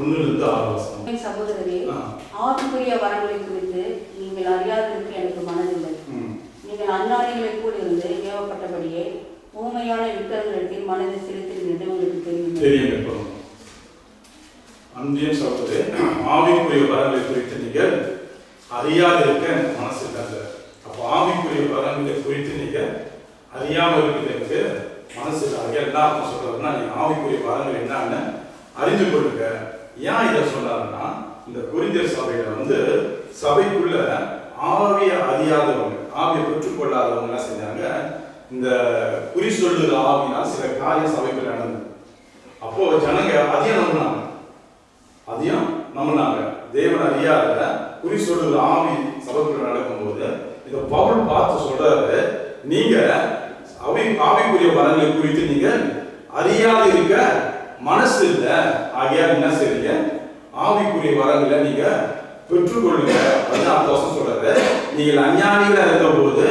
1 6 சகோதரரே, ஆவிக்குரிய வரங்களை குறித்து நீங்கள் அறியாததற்கு எனக்கு மனதில்லை. நீங்கள் அஞ்ஞானிகளைப் போல் இருந்து ஏவப்பட்டபடியே ஊமையான விக்கிரகங்களிடத்தில் மனதை செலுத்துங்கள் என்று உங்களுக்கு தெரியும். அன்பின் சகோதரரே, ஆவிக்குரிய வரங்களை குறித்து நீங்கள் அறியாதிருக்க மனசு இல்லை. அப்போ ஆவிக்குரிய வரங்களை குறித்து நீங்கள் அறியாமல் இருக்கிறதுக்கு மனசு இல்லை. என்ன அர்த்தம் சொல்றதுன்னா, நீங்கள் ஆவிக்குரிய வரங்கள் என்னன்னு அறிந்து கொள்ளுங்க. ஏன் இதை சொன்னாருன்னா, இந்த கொரிந்தியர் சபையில சபைக்குள்ள ஆவியை அறியாதவங்க, ஆவியை பெற்றுக்கொள்ளாதவங்க என்ன செஞ்சாங்க, இந்த குறி சொல்லுற ஆவினால் சில காரியம் சபைக்குள்ள நடந்தது. அப்போ ஜனங்க அதையும் நம்பினாங்க. தேவன் அறியாத குறி சொல்லுற ஆவி சபைக்குள்ள நடக்கும்போது இதை பவுல் பார்த்து சொல்றாரு, நீங்க ஆவிக்குரிய வரங்களை குறித்து நீங்க அறியாது இருக்க மனசு இல்ல. ஆகியா என்ன செய்றீங்க, ஆவிக்குரிய வரங்களை நீங்க பெற்றுக்கொள்ளுங்க. 14 சொல்றாரு, நீங்கள் அஞ்ஞானிகளா இருந்த போது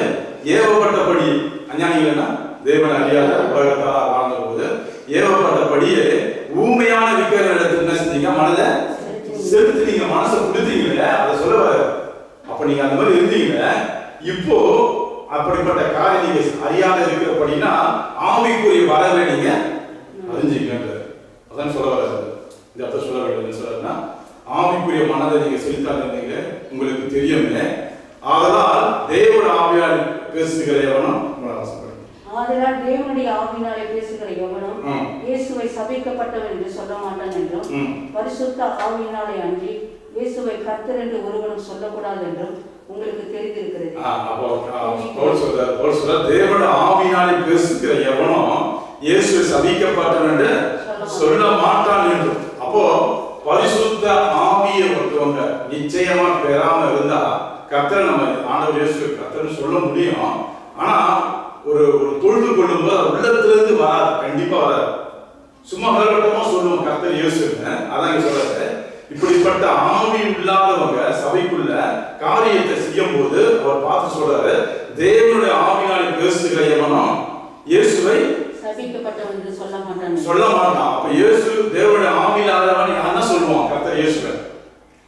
ஏவப்பட்டபடி, அஞ்ஞானிகள்னா தேவன் அறியாத உலகத்தால் வாழ்ந்த போது ஏவப்பட்டபடியே ஊமையான விக்கிரகங்களுக்கு என்ன செஞ்சீங்க, மனதை செலுத்துனீங்க, மனசை கொடுத்தீங்களே, அதை சொல்ல. அப்ப நீங்க அந்த மாதிரி இருந்தீங்க. இப்போ அப்படிப்பட்ட காரியம் நீங்க அறியாத இருக்கிறபடினா ஆவிக்குரிய வரங்களை நீங்க அறிஞ்சிக்கங்க. அதான் சொல்ல வர்றது. இந்த அர்த்தம் சொல்ல வேண்டியது சொல்றதுன்னா, ஆவிக்குரிய மனதை நீங்க செலுத்தாதீங்க, உங்களுக்கு தெரியுமே. ஆதலால் தேவனுடைய ஆவியால் பேசுகிற எவனும் ஆதலால் தேவனுடைய ஆவியினாலே பேசுகிற எவனும் இயேசுவை சபிக்கப்பட்டவன் என்று சொல்ல மாட்டான் என்றும், பரிசுத்த ஆவியினாலே அன்றி இயேசுவை கர்த்தர் என்று ஒருவனும் சொல்லக்கூடாது என்றும் உங்களுக்கு தெரிந்திருக்கிறது. தேவனுடைய ஆவியினாலே பேசுகிற எவனும் இயேசுவை சபிக்கப்பட்டவன் என்று சொல்ல மாட்டான் என்றும். அப்போ பரிசுத்த ஆவியை ஒருத்தவங்க நிச்சயமா பெறாம இருந்தா கர்த்தர், நம்ம ஆண்டவர் இயேசு கர்த்தர் சொல்ல முடியும். ஆனா ஒரு தொழுது கொள்ளும்போது உள்ளத்திலிருந்து வராது, கண்டிப்பா வராது. சும்மா வரவட்டமா சொல்லுவோம் கர்த்தர் இயேசுன்னு. அதான் சொல்றாரு, இப்படிப்பட்ட ஆவி இல்லாதவங்க சபைக்குள்ள காரியத்தை செய்யும் போது அவர் பார்த்து சொல்றாரு, தேவனுடைய ஆவினாலே பேசுகிற எவனும் இயேசுவை சபிக்கப்பட்டவன் என்று சொல்ல மாட்டான். அப்ப இயேசு தேவனுடைய ஆவியில்லாதவன் என்ன சொல்லுவான், கர்த்தர் இயேசுவை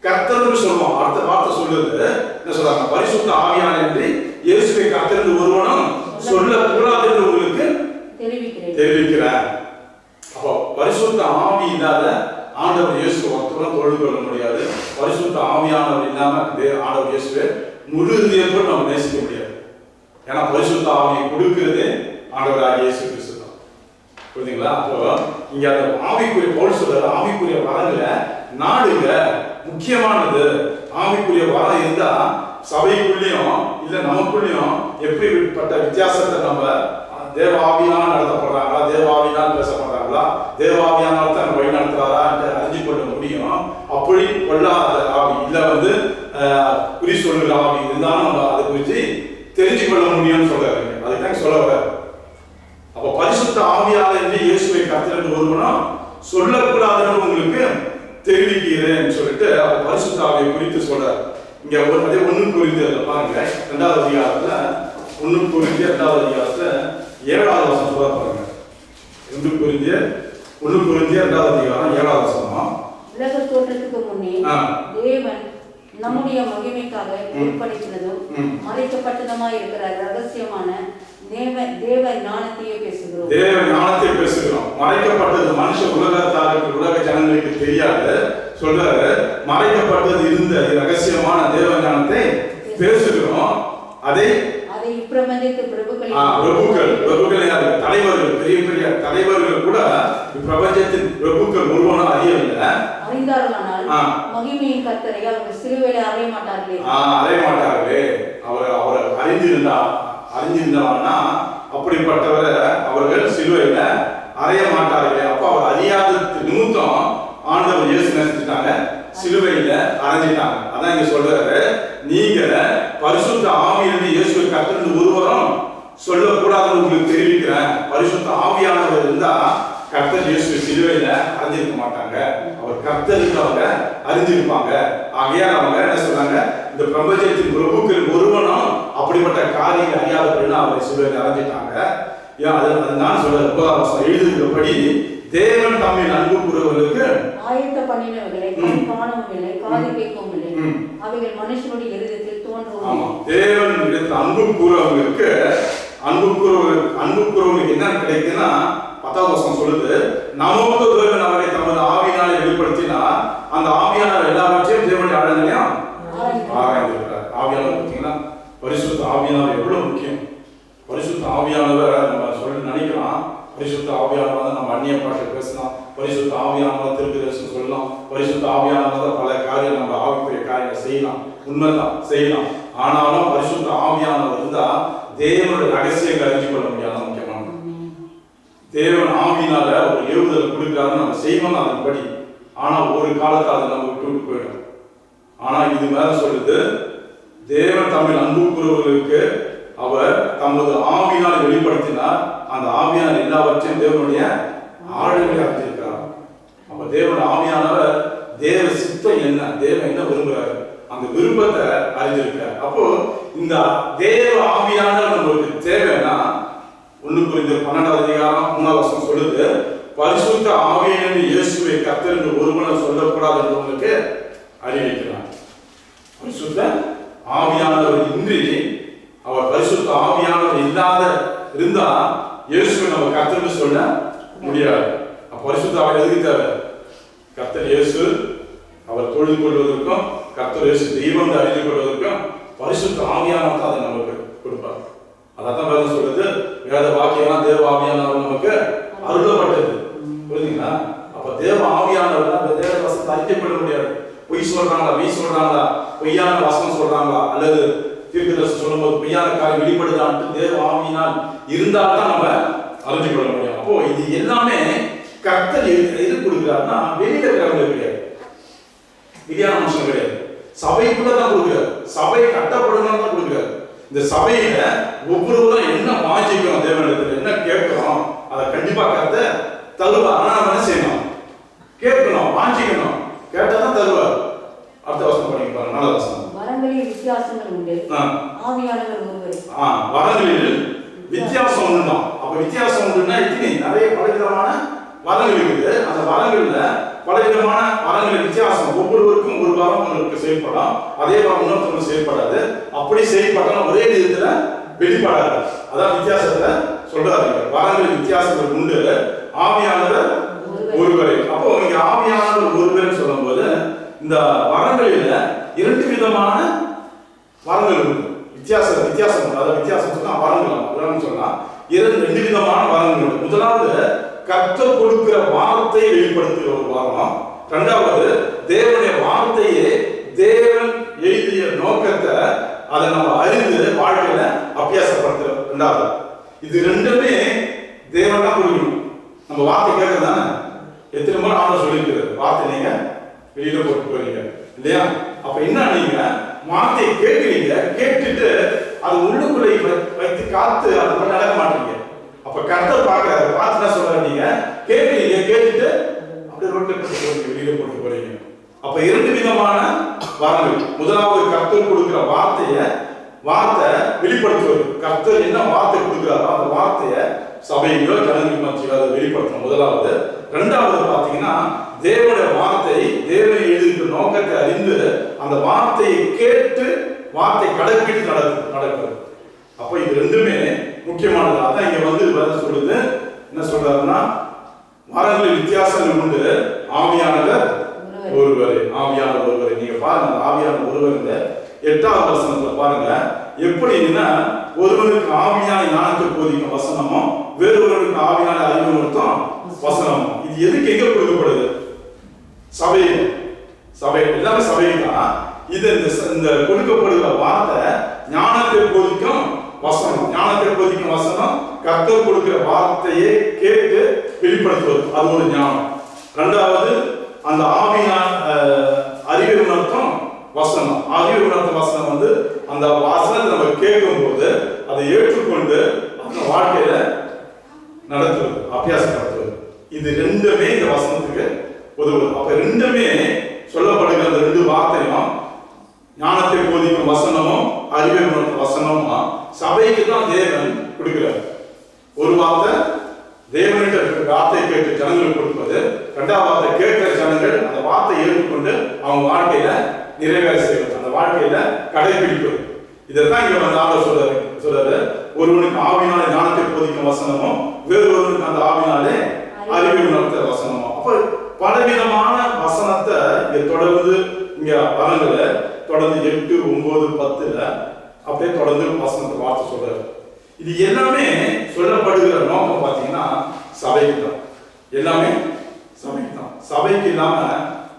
கர்த்தர்னு சொல்லுவான். அடுத்த வார்த்தை சொல்லுது என்ன சொல்றாங்க, பரிசுத்த ஆவியானவர் என்று இயேசுவை கர்த்தர் என்று ஒருவனும் சொல்லக்கூடாது என்று உங்களுக்கு தெரிவிக்கிறேன். அப்போ பரிசுத்த ஆவி இல்லாத ஆண்டவர் இயேசு ஒருத்தரும் தொழுது கொள்ள முடியாது. பரிசுத்த ஆவியானவர் இல்லாம ஆண்டவர் இயேசுவை முழு இதயத்தோடு நம்ம நேசிக்க முடியாது. ஏன்னா பரிசுத்த ஆவியை கொடுக்கிறது ஆண்டவராகிய இயேசு கிறிஸ்து தான். புரியுதுங்களா? அப்போ இங்க அந்த ஆவிக்குரிய பவுல் சொல்றாரு, ஆவிக்குரிய வரங்களை நாடுங்க, முக்கியமானது. ஆவிக்குரிய வரம் இருந்தா சபைக்குள்ளேயும் இல்ல நமக்குள்ளேயும் எப்படிப்பட்ட வித்தியாசத்தை நம்ம தேவாவியால் நடத்தப்படுறாங்களா, தேவாவியால் பேசப்படுறாங்களா, தேவாவியானால் தான் வழி நடத்துறாரா என்று அறிஞ்சு கொள்ள முடியும். அப்படி கொள்ளாத ஆவி இல்ல குறி சொல்லுகிற ஆவி இருந்தாலும் நம்ம அதை குறித்து தெரிஞ்சு கொள்ள முடியும்னு சொல்றாரு. அதுதான் சொல்ல வர. அப்ப பரிசுத்த ஆவியால் என்று இயேசுவை கர்த்தர் என்று ஒருவனும் சொல்லக்கூடாதுன்னு உங்களுக்கு தெரிவிக்கிறேன்னு சொல்லிட்டு அப்ப பரிசுத்த ஆவியை குறித்து சொல்றாரு. இங்க அதே 1 கொரிந்தியர்ல பாருங்க, 2வது அதிகாரத்துல 1 கொரிந்தியர் 2வது அதிகாரத்துல 7வது வசனம் சொல்ல பாருங்க. 1 கொரிந்தியர் 2வது அதிகாரம் 7வது வசனம். உலக தோற்றத்துக்கு முன்னே தேவன் நம்முடைய மகிமைக்காக ஏற்படுத்தினதும் மறைக்கப்பட்டதுமாய் இருக்கிற ரகசியமான தேவ ஞானத்தையே பேசுகிறோம். தேவ ஞானத்தை பேசுகிறோம். மறைக்கப்பட்டது மனுஷ உலகத்தாருக்கு, உலக ஜனங்களுக்கு தெரியாது சொல்றாரு. மறைக்கப்பட்டது இருந்த ரகசியமான தேவ ஞானத்தை பேசுகிறோம். அதை இப்பிரபஞ்சத்தின் பிரபுக்கள் யாரு? தலைவர்கள், பெரிய பெரிய தலைவர்கள் கூட இப்பிரபஞ்சத்தின் பிரபுக்கள் ஒருவனும் அறியவில்லை. அறிந்தார்களானால் மகிமையின் கர்த்தரை அவர்கள் சிலுவையிலே அறைய மாட்டார்களே. அவர் அறிந்திருந்தாங்கன்னா அப்படிப்பட்டவரை அவர்கள் சிலுவையில அறைய மாட்டார்களே. அப்ப அவர் அறியாத நிமித்தம் ஆண்டவர் இயேசு நினைச்சிட்டாங்க, சிலுவையில அறைஞ்சிட்டாங்க. அதான் இங்க சொல்றாரு, நீங்க பரிசுத்த ஆவியிலிருந்து இயேசுவை கர்த்தர் ஒருவரும் சொல்லக்கூடாதுன்னு உங்களுக்கு தெரிவிக்கிறேன். பரிசுத்த ஆவியானவர் இருந்தா கர்த்தர் இயேசுவை சிலுவையில அறிஞ்சிருக்க மாட்டாங்க. அவர் கர்த்தருக்கு அவங்க அறிஞ்சிருப்பாங்க. ஆகையால் அவங்க என்ன சொன்னாங்க, இந்த பிரபஞ்சத்தின் பிரபுக்கள் ஒருவனும் அப்படிப்பட்ட காரியங்கள் அறியாதபடினா அவரை சிலுவையில அறிஞ்சிட்டாங்க. நான் சொல்ற எழுதுகிறபடி தேவன் தம்மில் அன்பு கூறுவர்களுக்கு ஆயத்த பண்ணினவைகளை கண் காணவும் இல்லை, காது கேட்கவும் இல்லை, அவைகள் மனுஷனுடைய இருதயத்தில் ஆமா, தோன்றவும். தேவன் இடத்துல அன்பு கூறவங்களுக்கு அன்பு கூறவங்களுக்கு என்ன கிடைக்குதுன்னா 10வது வசனம் சொல்லுது, நமக்கு தேவன் அவரை தமது ஆவியினாலே வெளிப்படுத்தினா அந்த ஆவியானவர் எல்லாவற்றையும் தேவனுடைய ஆழங்களையும் ஆராய்ந்திருக்கிறார். ஆவியானவர் பார்த்தீங்கன்னா பரிசுத்த ஆவியானவர் எவ்வளவு முக்கியம். பரிசுத்த ஆவியானவர் நம்ம சொல்லி நினைக்கலாம், பரிசுத்த ஆவியானவர் நம்ம அந்நிய பாஷை பேசலாம், பரிசுத்த ஆவியானவர் திருப்பி சொல்லலாம், பரிசுத்த ஆவியானவர் பல காரியம் நம்ம ஆவிக்குரிய காரியங்களை செய்யலாம், உண்மைதான் செய்யலாம். ஆனாலும் பரிசுத்த ஆவியானவர் இருந்தா தேவனுடைய ரகசியங்களை அறிஞ்சு கொள்ள முடியாத முக்கியமான தேவன் ஆவியினால ஒரு ஏவுதல் கொடுக்கிறாரு, நம்ம செய்வோம் அதன்படி. ஆனா ஒரு காலத்தை அதை நம்ம விட்டு போயிடும். ஆனா இது மேல சொல்லுது, தேவன் தமிழ் அன்பு கூறுவர்களுக்கு அவர் தமது ஆவியினால் வெளிப்படுத்தினார், அந்த ஆவியானவர் எல்லாவற்றையும் தேவனுடைய ஆளுமை அறிஞ்சிருக்கிறார். அப்ப தேவன் ஆவியானவர் தேவ சித்தம் என்ன, தேவன் என்ன விரும்புகிறார், அந்த விருப்பத்தை அறிஞ்சிருக்கிறார். அப்போ இந்த தேவ ஆவியானவர் நம்மளுக்கு தேவைன்னா 1 கொரிந்தியர் 12வது அதிகாரம் 3வது வசனம் சொல்லுது, பரிசுத்த ஆவியானவர் இயேசுவை கர்த்தர் என்று ஒருவனும் சொல்லக்கூடாது என்று உங்களுக்கு அறிவிக்கிறார். பரிசுத்த ஆவியானவர் இன்றி, அவர் பரிசுத்த ஆவியானவர் இல்லாத இருந்தா இயேசுவை நம்ம கர்த்தர் சொல்ல முடியாது. பரிசுத்த ஆவியானவர் எதுக்கு தேவை? கர்த்தர் இயேசு அவர் தொழுது கொள்வதற்கும், கர்த்தர் இயேசு தெய்வம் அறிந்து கொள்வதற்கும் பரிசுத்த ஆவியானவர் தான் அதை நமக்கு கொடுப்பார். அதான் வேதம் சொல்றது, வேத வாக்கியம்லாம் தேவ ஆவியானவர் நமக்கு அருளப்பட்டது. புரியுதுங்களா? அப்ப தேவ ஆவியானவர் தேவ வசனத்தை அறிக்கப்பட முடியாது. பொய் சொல்றாங்களா, மெய் சொல்றாங்களா, பொய்யான வசனம் சொல்றாங்களா, அல்லது தீர்க்கதரிசனம் சொல்லும்போது பொய்யான காரியம் வெளிப்படுதான்ட்டு தேவ ஆவியினால் இருந்தால் தான் நம்ம அறிஞ்சு கொள்ள முடியும். அப்போ இது எல்லாமே கர்த்தர் எது கொடுக்கிறாருன்னா வெளியில இருக்கிறவங்க கிடையாது, வெளியான மனுஷன் கிடையாது, சபைக்குள்ளதான் கொடுக்கிறார். சபை கட்டப்படணும் தான் கொடுக்கிறார். இந்த சபையில ஒவ்வொருவரும் என்ன வாஞ்சிக்கிறோம், தேவனிடத்துல என்ன கேட்கிறோம், அதை கண்டிப்பா கர்த்தர் தருவார். ஆனா நம்ம என்ன செய்யணும்? கேட்கணும், வாஞ்சிக்கணும், கேட்டாதான் தருவார். அடுத்த வசனம் படிப்பாரு, 4வது வசனம். வரங்களில் வித்தியாசங்கள் உண்டு, ஆவியானவர் ஒருவர். வரங்களில் வித்தியாசம் உண்டுதான். அப்ப வித்தியாசம் உண்டுன்னா நிறைய பலவிதமான வரங்கள் இருக்குது. அந்த வரங்கள்ல பலவிதமான வரங்கள் வித்தியாசம். ஒவ்வொருவருக்கும் ஒரு வரம் ஒன்று செயல்படலாம், அதே வரம் இன்னொருத்தவங்க செயல்படாது. அப்படி செயல்பட்டாலும் ஒரே விதத்துல வெளிப்படாது. அதான் வித்தியாசத்தை சொல்றாரு. வரங்கள் வித்தியாசங்கள் உண்டு, ஆவியானவர் ஒருவரே. அப்போ இங்க ஆவியானவர் ஒருவர்னு சொல்லும் போது இந்த வரங்களில 2 விதமான வரங்கள் உண்டு. வித்தியாசம் அதாவது வித்தியாசம் சொன்னா வரங்கள் சொன்னா 2 விதமான வரங்கள் உண்டு. முதலாவது கர்த்தர் கொடுக்கிற வார்த்தை வெளிப்படுத்துகிற ஒரு வாரம். 2வது தேவனுடைய வார்த்தையே தேவன் எழுதிய நோக்கத்தை அதை நம்ம அறிந்து வாழ்க்கையில அபியாசப்படுத்துறோம். 2வது இது 2மே தேவன் தான் கொடுக்கணும். நம்ம வார்த்தை கேட்கறது தானே. எத்தனை முறை ஆண்டவர் சொல்லியிருக்கிறார், வார்த்தை நீங்க வெளியில போட்டு போறீங்க இல்லையா? அப்ப என்ன, நீங்க வார்த்தையை கேட்கிறீங்க, கேட்டுட்டு அது உள்ளுக்குள்ளே வைத்து காத்து அது நடக்க மாட்டீங்க. அப்ப கர்த்தர் பார்க்கிறாரு, பார்த்து என்ன சொல்றாரு, நீங்க கேட்கிறீங்க, கேட்டுட்டு அப்படியே ரோட்ல போட்டு வெளியில போட்டு போறீங்க. அப்ப 2 விதமான வரங்கள். முதலாவது கர்த்தர் கொடுக்கிற வார்த்தை வெளிப்படுத்துவது. கர்த்தர் என்ன வார்த்தை கொடுக்கிறாரோ அந்த வார்த்தையை சபையிலோ ஜனங்கள் மத்தியிலோ அதை வெளிப்படுத்தணும் முதலாவது. 2வது பாத்தீங்கன்னா தேவனுடைய வார்த்தை, தேவனை எழுதிய நோக்கத்தை அறிந்து அந்த வார்த்தையை கேட்டு வார்த்தை கடைபிடித்து நடக்கிறது. அப்ப இது 2மே முக்கியமானது. அதான் இங்க வேதம் சொல்லுது, என்ன சொல்றாருன்னா வரங்களில் வித்தியாசங்கள் உண்டு, ஆவியானவர் ஒருவரே. ஆவியானவர் ஒருவரே. நீங்க பாருங்க, ஆவியானவர் ஒருவர் 8வது வசனத்துல பாருங்க, எப்படின்னா ஒருவனுக்கு ஆவியான ஞானத்தை போதிக்கும் வசனமும் வேறொருவனுக்கு ஆவியான அறிவு நிறுத்தம் வசனமும். இது எதுக்கு எங்க கொடுக்கப்படுது? சபை எல்லாமே சபைதான். இது இந்த கொடுக்கப்படுகிற வார்த்தை ஞானத்தை போதிக்கும் வசனம். ஞானத்தை போதிக்கும் வசனம் கர்த்தர் கொடுக்கிற வார்த்தையை கேட்டு வெளிப்படுத்துவது, அது ஒரு ஞானம். 2வது அந்த ஆவியான அறிவை உணர்த்தும் வசனம். அறிவை உணர்த்தும் வசனம் அந்த வசனத்தை நம்ம கேட்கும் போது அதை ஏற்றுக்கொண்டு அந்த வாழ்க்கையில நடத்துவது, அபியாசப்படுத்துவது. இது 2மே இந்த வசனத்துக்கு உதவுது. அப்ப 2மே சொல்லப்படுகிற அந்த 2 வார்த்தையும் ஞானத்தை போதிக்கும் வசனமும் அறிவை உணர்த்தும் வசனமும் சபைக்கு தான் தேவன் கொடுக்கிறார். ஒரு வார்த்தை தேவனிட்ட வார்த்தை கேட்டு ஜனங்களுக்கு கொடுப்பது, 2வது வார்த்தை கேட்கிற ஜனங்கள் அந்த வார்த்தை ஏற்றுக்கொண்டு அவங்க வாழ்க்கையில நிறைவேற செய்வது, அந்த வாழ்க்கையில கடைபிடிப்பது. இதைத்தான் இங்க வந்து ஆண்டவர் சொல்றாரு, ஒருவனுக்கு ஆவினாலே ஞானத்தை போதிக்கும் வசனமும் வேறு ஒருவனுக்கு அந்த ஆவினாலே அறிவை உணர்த்த வசனமும். அப்ப பலவிதமான வசனத்தை இங்க தொடர்ந்து இங்க வரல, தொடர்ந்து 8, 9, 10 அப்படியே தொடர்ந்து வசனத்தை வார்த்தை சொல்றாரு. இது எல்லாமே சொல்லப்படுகிற நோக்கம் பார்த்தீங்கன்னா சபைக்கு தான். எல்லாமே சபைக்கு தான். சபைக்கு இல்லாம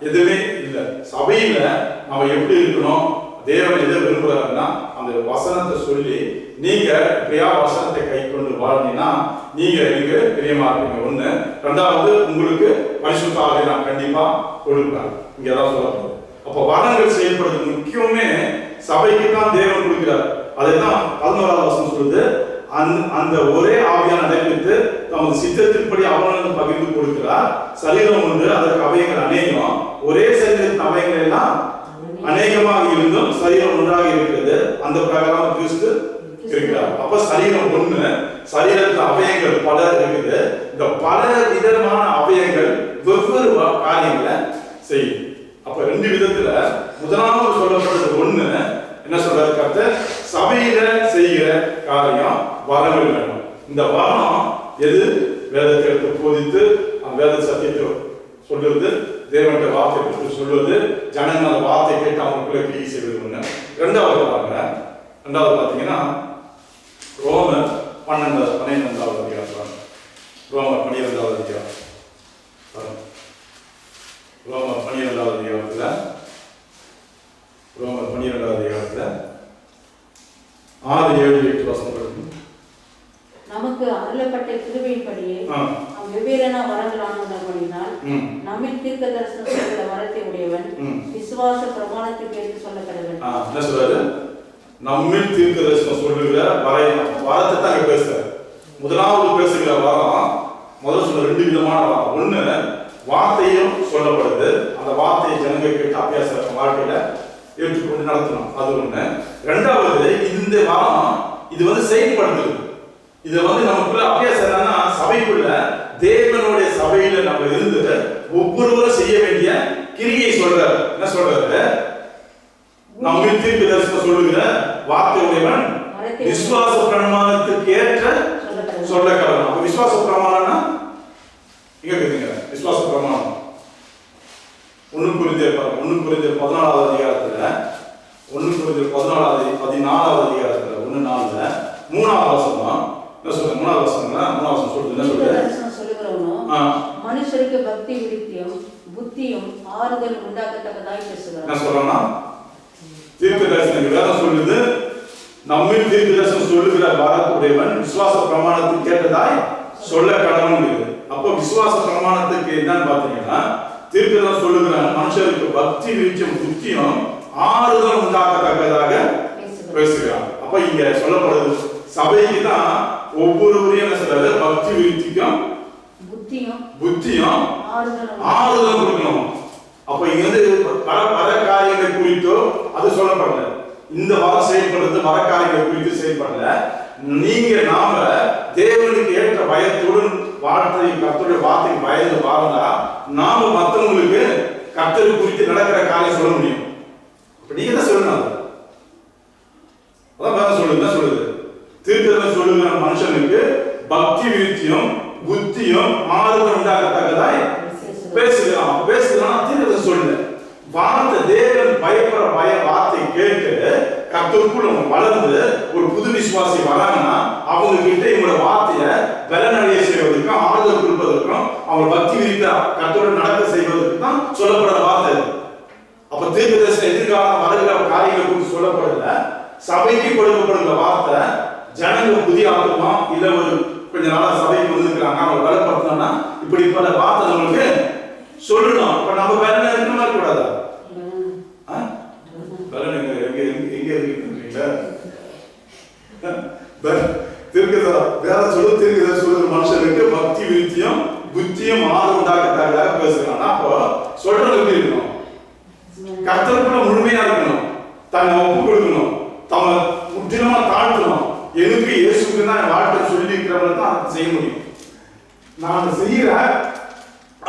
எதுவுமே இல்லை. சபையில நம்ம எப்படி இருக்கணும், தேவன் எதை விரும்புகிறாருன்னா அந்த வசனத்தை சொல்லி நீங்க பிரியா வசனத்தை கை கொண்டு வாழ்ந்தீங்கன்னா நீங்க எனக்கு பிரியமா இருப்பீங்க. ஒண்ணு. ரெண்டாவது, உங்களுக்கு பரிசுத்த ஆவியை நான் கண்டிப்பா கொடுப்பேன். இங்க ஏதாவது சொல்லப்படுது. அப்ப வரங்கள் செயல்படுறது முக்கியமே சபைக்கு தான் தேவன் கொடுக்கிறார். அதைதான் 11வது வசனம் சொல்லுது, அந்த ஒரே ஆவியான நடைபெற்று தமது சித்தத்தின்படி அவனுக்கு பகிர்ந்து கொடுக்கிறார். சரீரம் ஒன்று, அதற்கு அவயங்கள் அநேகம், ஒரே சரீரத்தின் அவயங்கள் எல்லாம் அநேகமாக இருந்தும் சரீரம் ஒன்றாக இருக்கிறது, அந்த பிரகாரம் கிறிஸ்து இருக்கிறார். அப்ப சரீரம் ஒண்ணு, சரீரத்தில் அவயங்கள் பல இருக்குது. இந்த பல விதமான அவயங்கள் வெவ்வேறு காரியங்களை செய்யும். அப்ப 2 விதத்துல முதலாவது சொல்லப்படுறது ஒண்ணு, என்ன சொல்றாரு கர்த்தர், சபையில செய்கிற காரியம் வரங்கள் வேணும். இந்த வரம் எது? வேதத்தை எடுத்து போதித்து வேத சத்தியத்தை சொல்றது, தேவனுடைய வார்த்தை பற்றி சொல்வது, ஜனங்கள் அந்த வார்த்தை கேட்டு அவங்களுக்குள்ள கிரியை செய்வது ஒண்ணு. ரெண்டாவது பார்த்தீங்கன்னா ரோமர் 12வது அதிகாரம். ரோமர் 12வது அதிகாரம். ரோமர் 12வது அதிகாரத்துல 6, 7, 8 வசனம். நமக்கு அருளப்பட்ட கிருபையின்படியே வெவ்வேறான வரங்களானபடியினால் நம்மில் தீர்க்க தரிசனம் சொல்கிற வரத்தை உடையவன் விசுவாச பிரமாணத்துக்கு ஏற்று சொல்லப்படுவன். என்ன சொல்றாரு? நம்மில் தீர்க்க தரிசனம் சொல்லுகிற வரத்தை தான் இங்க பேசுறாரு. முதலாவது பேசுகிற வரம், முதல்ல சொல்ற 2 விதமான வரம். ஒண்ணு, வார்த்தையும் சொல்லப்படுது, அந்த வார்த்தையை ஜனங்கள் கேட்டு அபியாச வாழ்க்கையில ஏற்றுக்கொண்டு நடத்தணும், அது ஒண்ணு. ரெண்டாவது, இந்த வரம் இது வந்து செயல்படுத்துது. இது வந்து நமக்குள்ள அபியாசம் என்னன்னா, சபைக்குள்ள தேவனுடைய சபையில நம்ம இருந்து ஒவ்வொருவரும் செய்ய வேண்டிய கிரியை சொல்றாரு. என்ன சொல்றாரு? நம்ம தீர்க்க தரிசனம் சொல்லுகிற வார்த்தை உடையவன் விசுவாச பிரமாணத்துக்கு ஏற்ற சொல்ல கடவுள். அப்ப விசுவாச பிரமாணம்னா இங்க கேக்குங்க, விசுவாச பிரமாணம் 1 கொரிந்தியர் 14வது அதிகாரத்துல 14வது 14வது அதிகாரத்துல 1:4 3வது வசனம் என்ன சொல்றது? 3வது வசனம் சொல்றது என்ன சொல்றது? சொல்லுகிறவனோ மனுஷருக்கு பக்தி விருத்தியும் புத்தியும் ஆறுதல் உண்டாக்கத்தக்கதாய் பேசுகிறார். என்ன சொல்றோம்னா, தீர்க்க தரிசனம் வேதம் சொல்லுது, நம்மில் தீர்க்க தரிசனம் சொல்லுகிற வரத்துடையவன் விசுவாச பிரமாணத்துக்கு கேட்டதாய் சொல்ல கடவுள். அப்ப விசுவாச பிரமாணத்துக்கு என்னன்னு பாத்தீங்கன்னா, தீர்க்க தரிசனம் சொல்லுகிற மனுஷருக்கு பக்தி விருத்தியும் புத்தியும் ஆறுதல் உண்டாக்கத்தக்கதாக பேசுகிறான். அப்ப இங்க சொல்லப்படுது சபைக்கு தான் ஒவ்வொருவரையும் என்ன சொல்றாரு? பக்தி விருத்திக்கும் புத்தியும் ஆறுதல் கொடுக்கணும். அப்ப இங்க வந்து வர காரியங்கள் குறித்தோ அது சொல்லப்படல. இந்த வர செயல்படுறது வர காரியங்கள் குறித்து செயல்படல. நீங்க நாம தேவனுக்கு ஏற்ற பயத்துடன் வார்த்தை கர்த்தருடைய வார்த்தைக்கு பயந்து வாழ்ந்தா நாம மற்றவங்களுக்கு கர்த்தரை குறித்து நடக்கிற காரியம் சொல்ல முடியும். நீங்க தான் சொல்லணும். அதான் சொல்லுது தீர்க்கதரிசனம் சொல்லுகிற மனுஷனுக்கு பக்தி விருத்தியும் புத்தியும் ஆறுதல் உண்டாகத்தக்கதாய் பேசுகிறான். தீர்க்கதரிசனம் சொல்லல. வார்த்தை தேவன் பயப்படுற வார்த்தை கேட்டு கர்த்தருக்குள்ள வளர்ந்து ஒரு புது விசுவாசி வராங்கன்னா அவங்க கிட்ட இவங்களோட வார்த்தையை பலனடைய செய்வதற்கும் ஆறுதல் கொடுப்பதற்கும் அவங்க பக்தி விரித்த கர்த்தரோட நடக்க செய்வதற்கு தான் சொல்லப்படுற வார்த்தை. அப்ப தீர்க்கதரிசனம் எதிர்காலம் வருகிற காரியங்களை குறித்து சொல்லப்படல. சபைக்கு கொடுக்கப்படுகிற வார்த்தை ஜனங்கள் புதிய ஆத்மா இல்ல ஒரு கொஞ்ச நாளா சபைக்கு வந்திருக்கிறாங்க, அவங்க பலப்படுத்தணும்னா இப்படி பல வார்த்தை நம்மளுக்கு சொல்லணும். இப்ப நம்ம பலன் இருக்கணுமா கூடாதா? பலன் எங்க இருக்குன்றீங்களா? வேற சொல்லுகிற மனுஷனுக்கு பக்தி விருத்தியும் புத்தியும் ஆறு உண்டாக்கத்தாக பேசுறாங்க. அப்போ சொல்றது எப்படி இருக்கணும்? கர்த்தருக்குள்ள முழுமையா இருக்கணும், தன்னை ஒப்பு கொடுக்கணும், தம்மை முற்றிலுமா தாழ்த்தணும். எனக்கு இயேசுக்கு தான் வாழ்க்கை சொல்லி இருக்கிறவங்க தான் அதை செய்ய முடியும். நான் செய்யறேன்,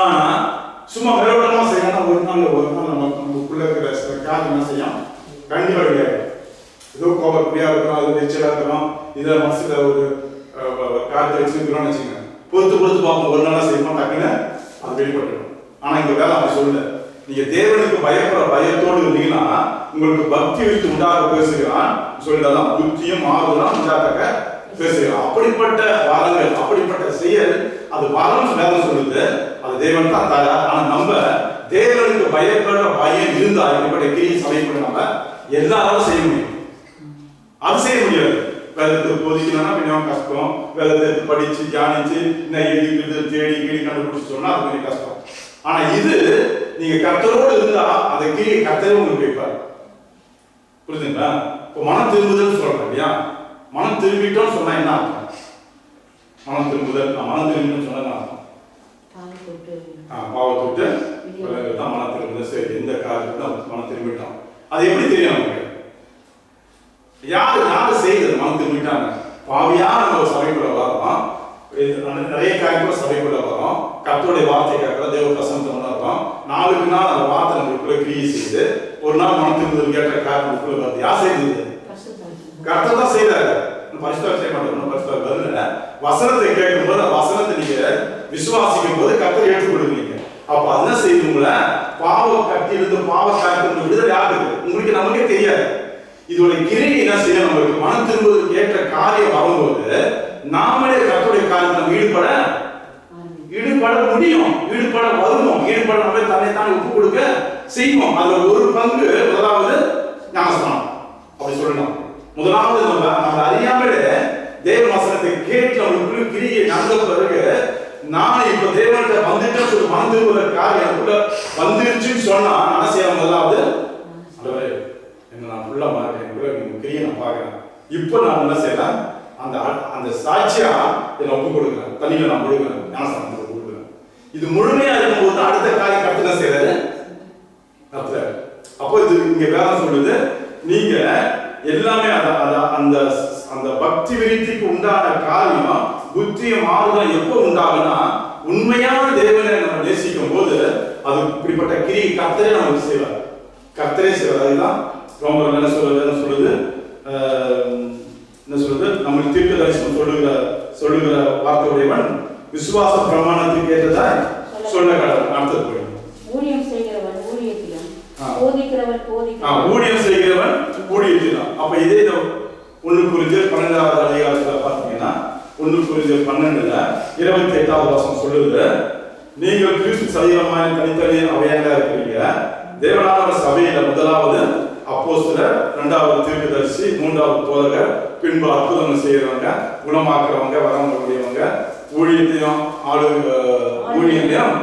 ஆனா சும்மா மேலோட்டமா ஒரு நாள் நமக்குள்ள இருக்கிற சில காரியம் என்ன செய்யும், கண்டிப்பா கிடையாது. ஏதோ கோபப்படியா இருக்கிறோம், அது நெச்சலா இருக்கிறோம், இதை மனசுல ஒரு காரியத்தை வச்சுக்கிறோம்னு வச்சுக்கோங்க, பொறுத்து பார்ப்போம், ஒரு நாளா செய்யணும், டக்குன்னு அது வெளிப்பட்டுடும். ஆனா இந்த வேலை அப்படி சொல்லல. நீங்க தேவனுக்கு பயப்படுற பயத்தோடு இருந்தீங்கன்னா உங்களுக்கு பக்தி வைத்து உண்டாக பேசுகிறான் சொல்லிதான் புத்தியும் ஆறுதலாம் உண்டாக பேசுகிறான். அப்படிப்பட்ட வரங்கள், அப்படிப்பட்ட செயல், அது வரம் வேதம் சொல்லுது, அது தேவன் தான் தர. ஆனா நம்ம தேவனுக்கு பயப்படுற பயம் இருந்தா இப்படிப்பட்ட கிரியை சபைப்பட நம்ம எல்லாரும் செய்ய முடியும். அது செய்ய முடியாது. வேதத்தை போதிக்கணும்னா கொஞ்சம் கஷ்டம். வேதத்தை படிச்சு தியானிச்சு இன்னும் எழுதிக்கிறது தேடி கீழி கண்டுபிடிச்சு சொன்னா அது கொஞ்சம் கஷ்டம். ஆனா இது நீங்க கர்த்தரோடு இருந்தா அந்த கிரியை கர்த்தரே உங்களுக்கு வைப்பார். புரியுதுங்களா? இப்போ மனம் திரும்புதல் சொல்றேன் இல்லையா? மனம் திரும்பிட்டோம்னு சொன்னா என்ன அர்த்தம்? மனம் திரும்புதல், மனம் திரும்பின்னு சொன்னா என்ன அர்த்தம்? பாவத்தொட்டு தான் மனம் திரும்புதல். சரி, எந்த காரியத்துக்கு மனம் திரும்பிட்டோம், அது எப்படி தெரியும் நமக்கு? யாரு செய்தது மனம் திரும்பிட்டாங்க? பாவியா நம்ம சபைக்குள்ள வரோம், நிறைய காரியங்களும் சபைக்குள்ள வரோம், கர்த்தருடைய வார்த்தை கேட்கறோம், தேவ பிரசன்னத்துல இருக்கோம், நாளுக்கு நாள் அந்த வார்த்தை நம்மளுக்குள்ள கிரியை செய்து ஒரு நாள் மனம் திரும்புதல் கேட்ட காரியம் நமக்குள்ள வருது. யார் செய்தது? கர்த்தர் தான் செய்தாரு. பரிசுத்தர் செய்ய மாட்டோம், பரிசுத்தர் வரல. வசனத்தை கேட்கும் போது வசனத்தை நீங்க விசுவாசிக்கும் போது கர்த்தர் ஏற்றுக்கொள்வீங்க. அப்ப என்ன செய்யுங்கள பாவ கட்டியிலிருந்து பாவ காரியத்திலிருந்து விடுதலை ஆகுது. உங்களுக்கு நமக்கே தெரியாது. இதோட கிரியை என்ன செய்ய, நம்மளுக்கு மனம் திரும்புவதற்கு ஏற்ற காரியம் வரும்போது நாமளே கர்த்தருடைய காரியத்தில் ஈடுபட முடியும், ஈடுபட வருவோம், ஈடுபட நம்ம தன்னைத்தானே ஒப்பு கொடுக்க செய்வோம். அதுல ஒரு பங்கு முதலாவது ஞானஸ்நானம் அப்படி சொல்லணும். முதலாவது நம்ம அறியாமலே தேவ வசனத்தை கேட்டு நம்மளுக்குள்ள கிரியை நடந்த பிறகு நான் இப்ப தேவன்கிட்ட வந்துட்டேன்னு சொல்லி மனம் திரும்புவதற்கு காரியம் எனக்குள்ள வந்துருச்சுன்னு சொன்னா என்ன செய்யணும்? முதலாவது என்ன நான் ஃபுல்லா மாறேன், கிரியை நான் பார்க்கிறேன். இப்போ நான் என்ன செய்யறேன்? அந்த சாட்சியா என்னை ஒப்பு கொடுக்குறேன், தண்ணியில நான் முழுகிறேன், ஞானஸ்நானம் கொடுக்குறேன். இது முழுமையா இருக்கும்போது அடுத்த காரியம் கர்த்தர் என்ன செய்யறாரு? கர்த்தர். அப்போ இது இங்க வேற சொல்லுது, நீங்க எல்லாமே அந்த பக்தி விருத்திக்கு உண்டான காரியம் புத்தியும் ஆறுதல் எப்போ உண்டாகுன்னா உண்மையான தேவனை நம்ம நேசிக்கும் போது அது இப்படிப்பட்ட கிரியை கர்த்தரே நமக்கு செய்வார், கர்த்தரே செய்வார். அதுதான் ரோமர் என்ன சொல்லுது நம்மளுக்கு தீர்க்க தரிசனம் சொல்லுகிற வார்த்தையுடையவன் விசுவாச பிரமாணத்துக்கு ஏற்றதா சொல்ல கடவுள். அடுத்தது போயிடும். ஊழியம் செய்கிறவன் ஊழியத்திலும் போதிக்கிறவன் ஊழியம் செய்கிறவன் ஊழியத்திலும். அப்ப இதே 1 கொரிந்தியர் 12வது அதிகாரத்துல பாத்தீங்கன்னா 1 கொரிந்தியர் 12ல 28வது வசனம் சொல்லுது, நீங்கள் கிறிஸ்து சரீரமான தனித்தனி அவையாக இருக்கிறீங்க. தேவனான சபையில முதலாவது அப்போஸ்தலர், 2வது தீர்க்கதரிசி, 3வது போதகர், பின்பு அற்புதங்கள் செய்யறவங்க, குணமாக்குறவங்க, வரவங்களுடையவங்க, ஊழியத்தையும் ஊழியங்களையும்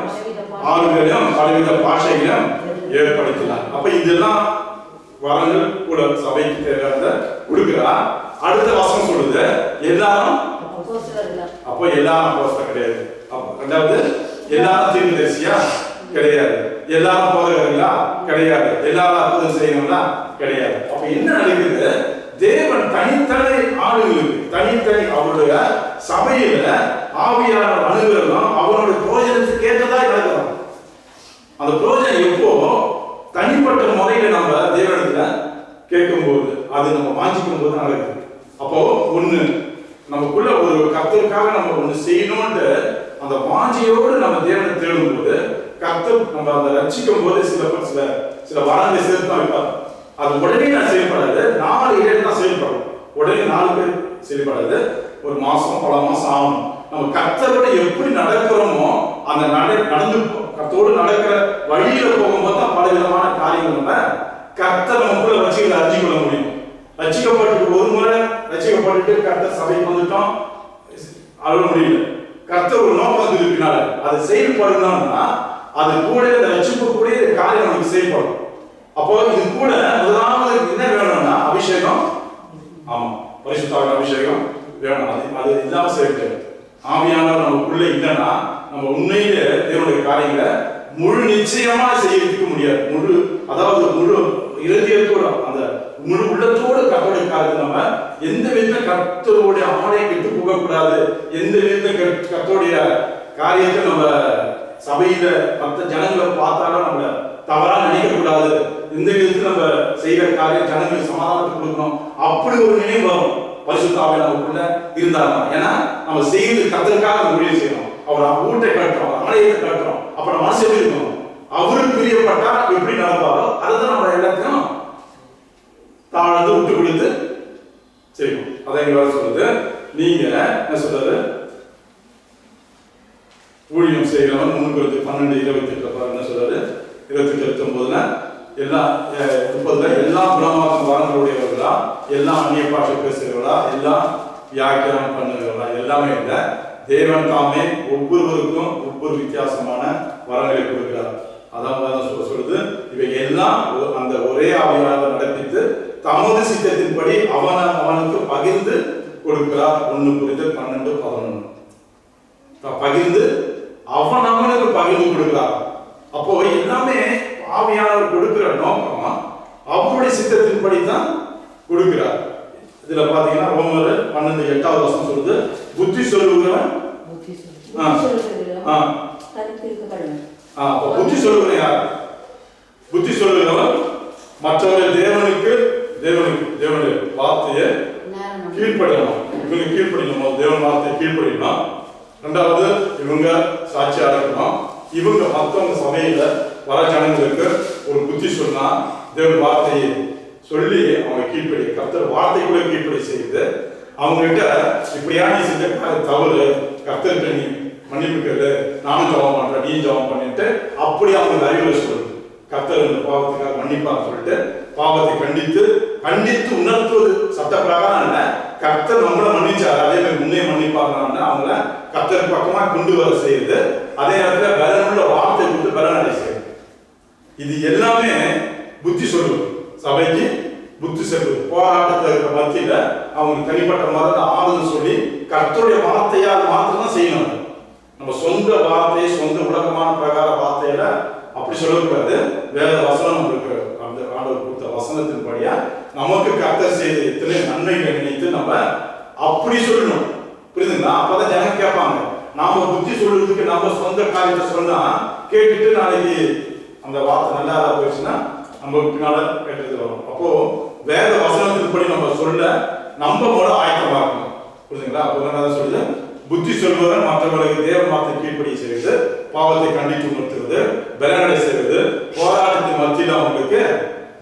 ஆளுகளையும் பலவித பாஷைகளையும் ஏற்படுத்தினார். அப்ப இதெல்லாம் வரங்கள் கூட சபைக்கு தேவையான கொடுக்கிறா. அடுத்த வசனம் சொல்லுது எல்லாரும், அப்போ எல்லாரும் அப்போஸ்தலர் கிடையாது. ரெண்டாவது எல்லாரும் தீர்க்கதரிசியா கிடையாது, எல்லாரும் போதகர்களா கிடையாது, எல்லாரும் அற்புதம் செய்யணும்னா கிடையாது. அப்ப என்ன நடக்குது? தேவன் தனித்தனி ஆளுங்களுக்கு தனித்தனி அவருடைய சபையில ஆவியாளர் அணுகிறதும் அவனோட பிரோஜனத்துக்கு ஏற்றதா நடக்கிறோம். அந்த பிரோஜனம் எப்போ தனிப்பட்ட முறையில நம்ம தேவனிடத்துல கேட்கும் போது அது நம்ம வாஞ்சிக்கும் போது நடக்குது. அப்போ ஒண்ணு நமக்குள்ள ஒரு கர்த்தருக்காக நம்ம ஒண்ணு செய்யணும்னு அந்த வாஞ்சியோடு நம்ம தேவனை தேடும் போது கர்த்தர் நம்ம அந்த ரட்சிக்கும் போது சில வரங்களை சேர்த்து தான் வைப்பார். அது உடனே நான் செயல்படாது, 4 7 தான் செயல்படும். உடனே 4 பேர் செயல்படாது, ஒரு மாசம் பல மாசம் ஆகணும். நம்ம கர்த்தரோட எப்படி நடக்கிறோமோ அந்த நடந்து கர்த்தரோடு நடக்கிற வழியில போகும்போது தான் பல விதமான காரியங்கள் நம்ம கர்த்தர் நமக்குள்ள வச்சுகளை அறிஞ்சு கொள்ள முடியும். ரட்சிக்கப்பட்டு ஒரு முறை ரட்சிக்கப்பட்டு கர்த்தர் சபைக்கு வந்துட்டோம் அழுவ முடியல. கர்த்தர் ஒரு நோக்கம் இருக்கிறனால அது செயல்படுனா அது கூட இந்த ரட்சிப்பு கூட காரியம் நமக்கு செயல்படும். அப்போ இது கூட முதலாவது என்ன வேணும்னா அபிஷேகம். ஆமா, பரிசுத்தாவின் அபிஷேகம் வேணும். அது இல்லாம செயல்படும். ஆவியானவர் நமக்குள்ள இல்லைன்னா நம்ம உண்மையிலே தேவனுடைய காரியங்களை முழு நிச்சயமா செய்யறதுக்கு முடியாது. முழு இருதயத்தோட அந்த முழு உள்ளத்தோடு கர்த்தருடைய காரியத்தை நம்ம எந்த வித கர்த்தருடைய ஆணையை விட்டு போகக்கூடாது. எந்த வித கர்த்தருடைய காரியத்தை நம்ம சபையில மற்ற ஜனங்களை பார்த்தாலும் நம்மள தவறா நினைக்க கூடாது, இந்த விதத்துல நம்ம செய்யற காரியம் ஜனங்களுக்கு சமாதானத்தை கொடுக்கணும், அப்படி ஒரு நினைவு வரும் பரிசுத்த ஆவி நமக்குள்ள இருந்தாங்க. ஏன்னா நம்ம செய்யறது கர்த்தருக்காக ஊழியம் செய்யணும், அவர் ஊட்டை கட்டுறோம், ஆலயத்தை கட்டுறோம், அப்ப நம்ம மனசு எப்படி இருக்கணும், அவருக்கு பிரியப்பட்டா எப்படி நடப்பாரோ அதுதான் நம்ம எல்லாத்தையும் தாழ்ந்து விட்டு கொடுத்து செய்யணும். அதை இங்க வர சொல்லுது. நீங்க என்ன சொல்றது, ஊழியம் செய்கிறவன் 3:12-28 என்ன சொல்றாரு, 28-29 எல்லாம் 30 எல்லாம் குணமாக்கும் வரங்களுடையவர்களா, எல்லாம் அந்நிய பாஷை பேசுகிறவர்களா, எல்லாம் வியாக்கியானம் பண்ணுகிறவர்களா, எல்லாமே இல்லை. தேவன் தாமே ஒவ்வொருவருக்கும் ஒவ்வொரு வித்தியாசமான வரங்களை கொடுக்கிறார். அதான் சொல்றது, இவை எல்லாம் அந்த ஒரே ஆவியானவர் நடப்பித்து தமது சித்தத்தின்படி அவனுக்கு பகிர்ந்து கொடுக்கிறார். 1:12-11 பகிர்ந்து அவனுக்கு பகிர்ந்து கொடுக்கிறார். அப்போ எல்லாமே ஆவியானவர் கொடுக்கிற நோக்கம் அவருடைய சித்தத்தின்படி தான் கொடுக்கிறார். இதுல பாத்தீங்கன்னா ரோமர் 12:8 சொல்லுது, புத்தி சொல்லுகிறவன் புத்தி சொல்லுகிறவன் யார்? புத்தி சொல்லுகிறவன் மற்றவர்கள் தேவனுடைய வார்த்தையை கீழ்ப்படியணும். இவங்க கீழ்ப்படியணும், தேவன் வார்த்தையை கீழ்ப்படியணும். ரெண்டாவது இவங்க சாட்சியா இருக்கணும். இவங்க மற்றவங்க சபையில வர ஜனங்களுக்கு ஒரு புத்தி சொன்னா தேவன் வார்த்தையை சொல்லி அவங்க கீழ்ப்படி, கர்த்தர் வார்த்தைக்குள்ள கீழ்ப்படி செய்து அவங்க கிட்ட இப்படியா நீ செஞ்ச தவறு, கர்த்தருக்கு நீ மன்னிப்பு கேளு, நானும் ஜெபம் பண்றேன், நீ ஜெபம் பண்ணிட்டு அப்படி அவங்க அறிவுரை சொல்லுது. கர்த்தர் இந்த பாவத்துக்காக மன்னிப்பான்னு சொல்லிட்டு பாவத்தை கண்டித்து உணர்த்துவது சட்ட பிரகாரம் இல்ல, கர்த்தர் நம்மள மன்னிச்சாரு அதே மாதிரி முன்னே மன்னிப்பாங்க அவங்கள கர்த்தர் பக்கமா கொண்டு வர செய்யுது. அதே நேரத்துல பலனுள்ள வார்த்தை கொடுத்து பலனடை செய்யுது. இது எல்லாமே புத்தி சொல்லுவது, சபைக்கு புத்தி சொல்லுவது. போராட்டத்தில் இருக்கிற மத்தியில அவங்க தனிப்பட்ட மாதிரி ஆறுதல் சொல்லி கர்த்தருடைய வார்த்தையால் மாத்திரம் செய்யணும். நம்ம சொந்த வார்த்தையை சொந்த உலகமான பிரகார வார்த்தையில அப்படி சொல்லக்கூடாது. வேற வசனம் நம்மளுக்கு அந்த ஆண்டவர் கொடுத்த வசனத்தின்படியா நமக்கு கர்த்தர் செய்த எத்தனை நன்மைகளை நினைத்து நம்ம அப்படி சொல்லணும். புரியுதுங்களா? அப்பதான் ஜனங்க கேட்பாங்க. நாம புத்தி சொல்றதுக்கு நம்ம சொந்த காரியத்தை சொன்னா கேட்டுட்டு நாளைக்கு அந்த வார்த்தை நல்லா போயிடுச்சுன்னா நம்ம பின்னால கேட்டது வரும். அப்போ வேற வசனத்தின்படி நம்ம சொல்ல நம்ம கூட ஆயத்தமா இருக்கணும். புரியுதுங்களா? அப்போ என்ன சொல்லுது, புத்தி சொல்வதன் மற்றவர்களுக்கு தேவன் வார்த்தை கீழ்ப்படி செய்வது, பாவத்தை கண்டித்து உணர்த்துவது, பலனடை செய்வது, போராட்டத்தின் மத்தியில் அவங்களுக்கு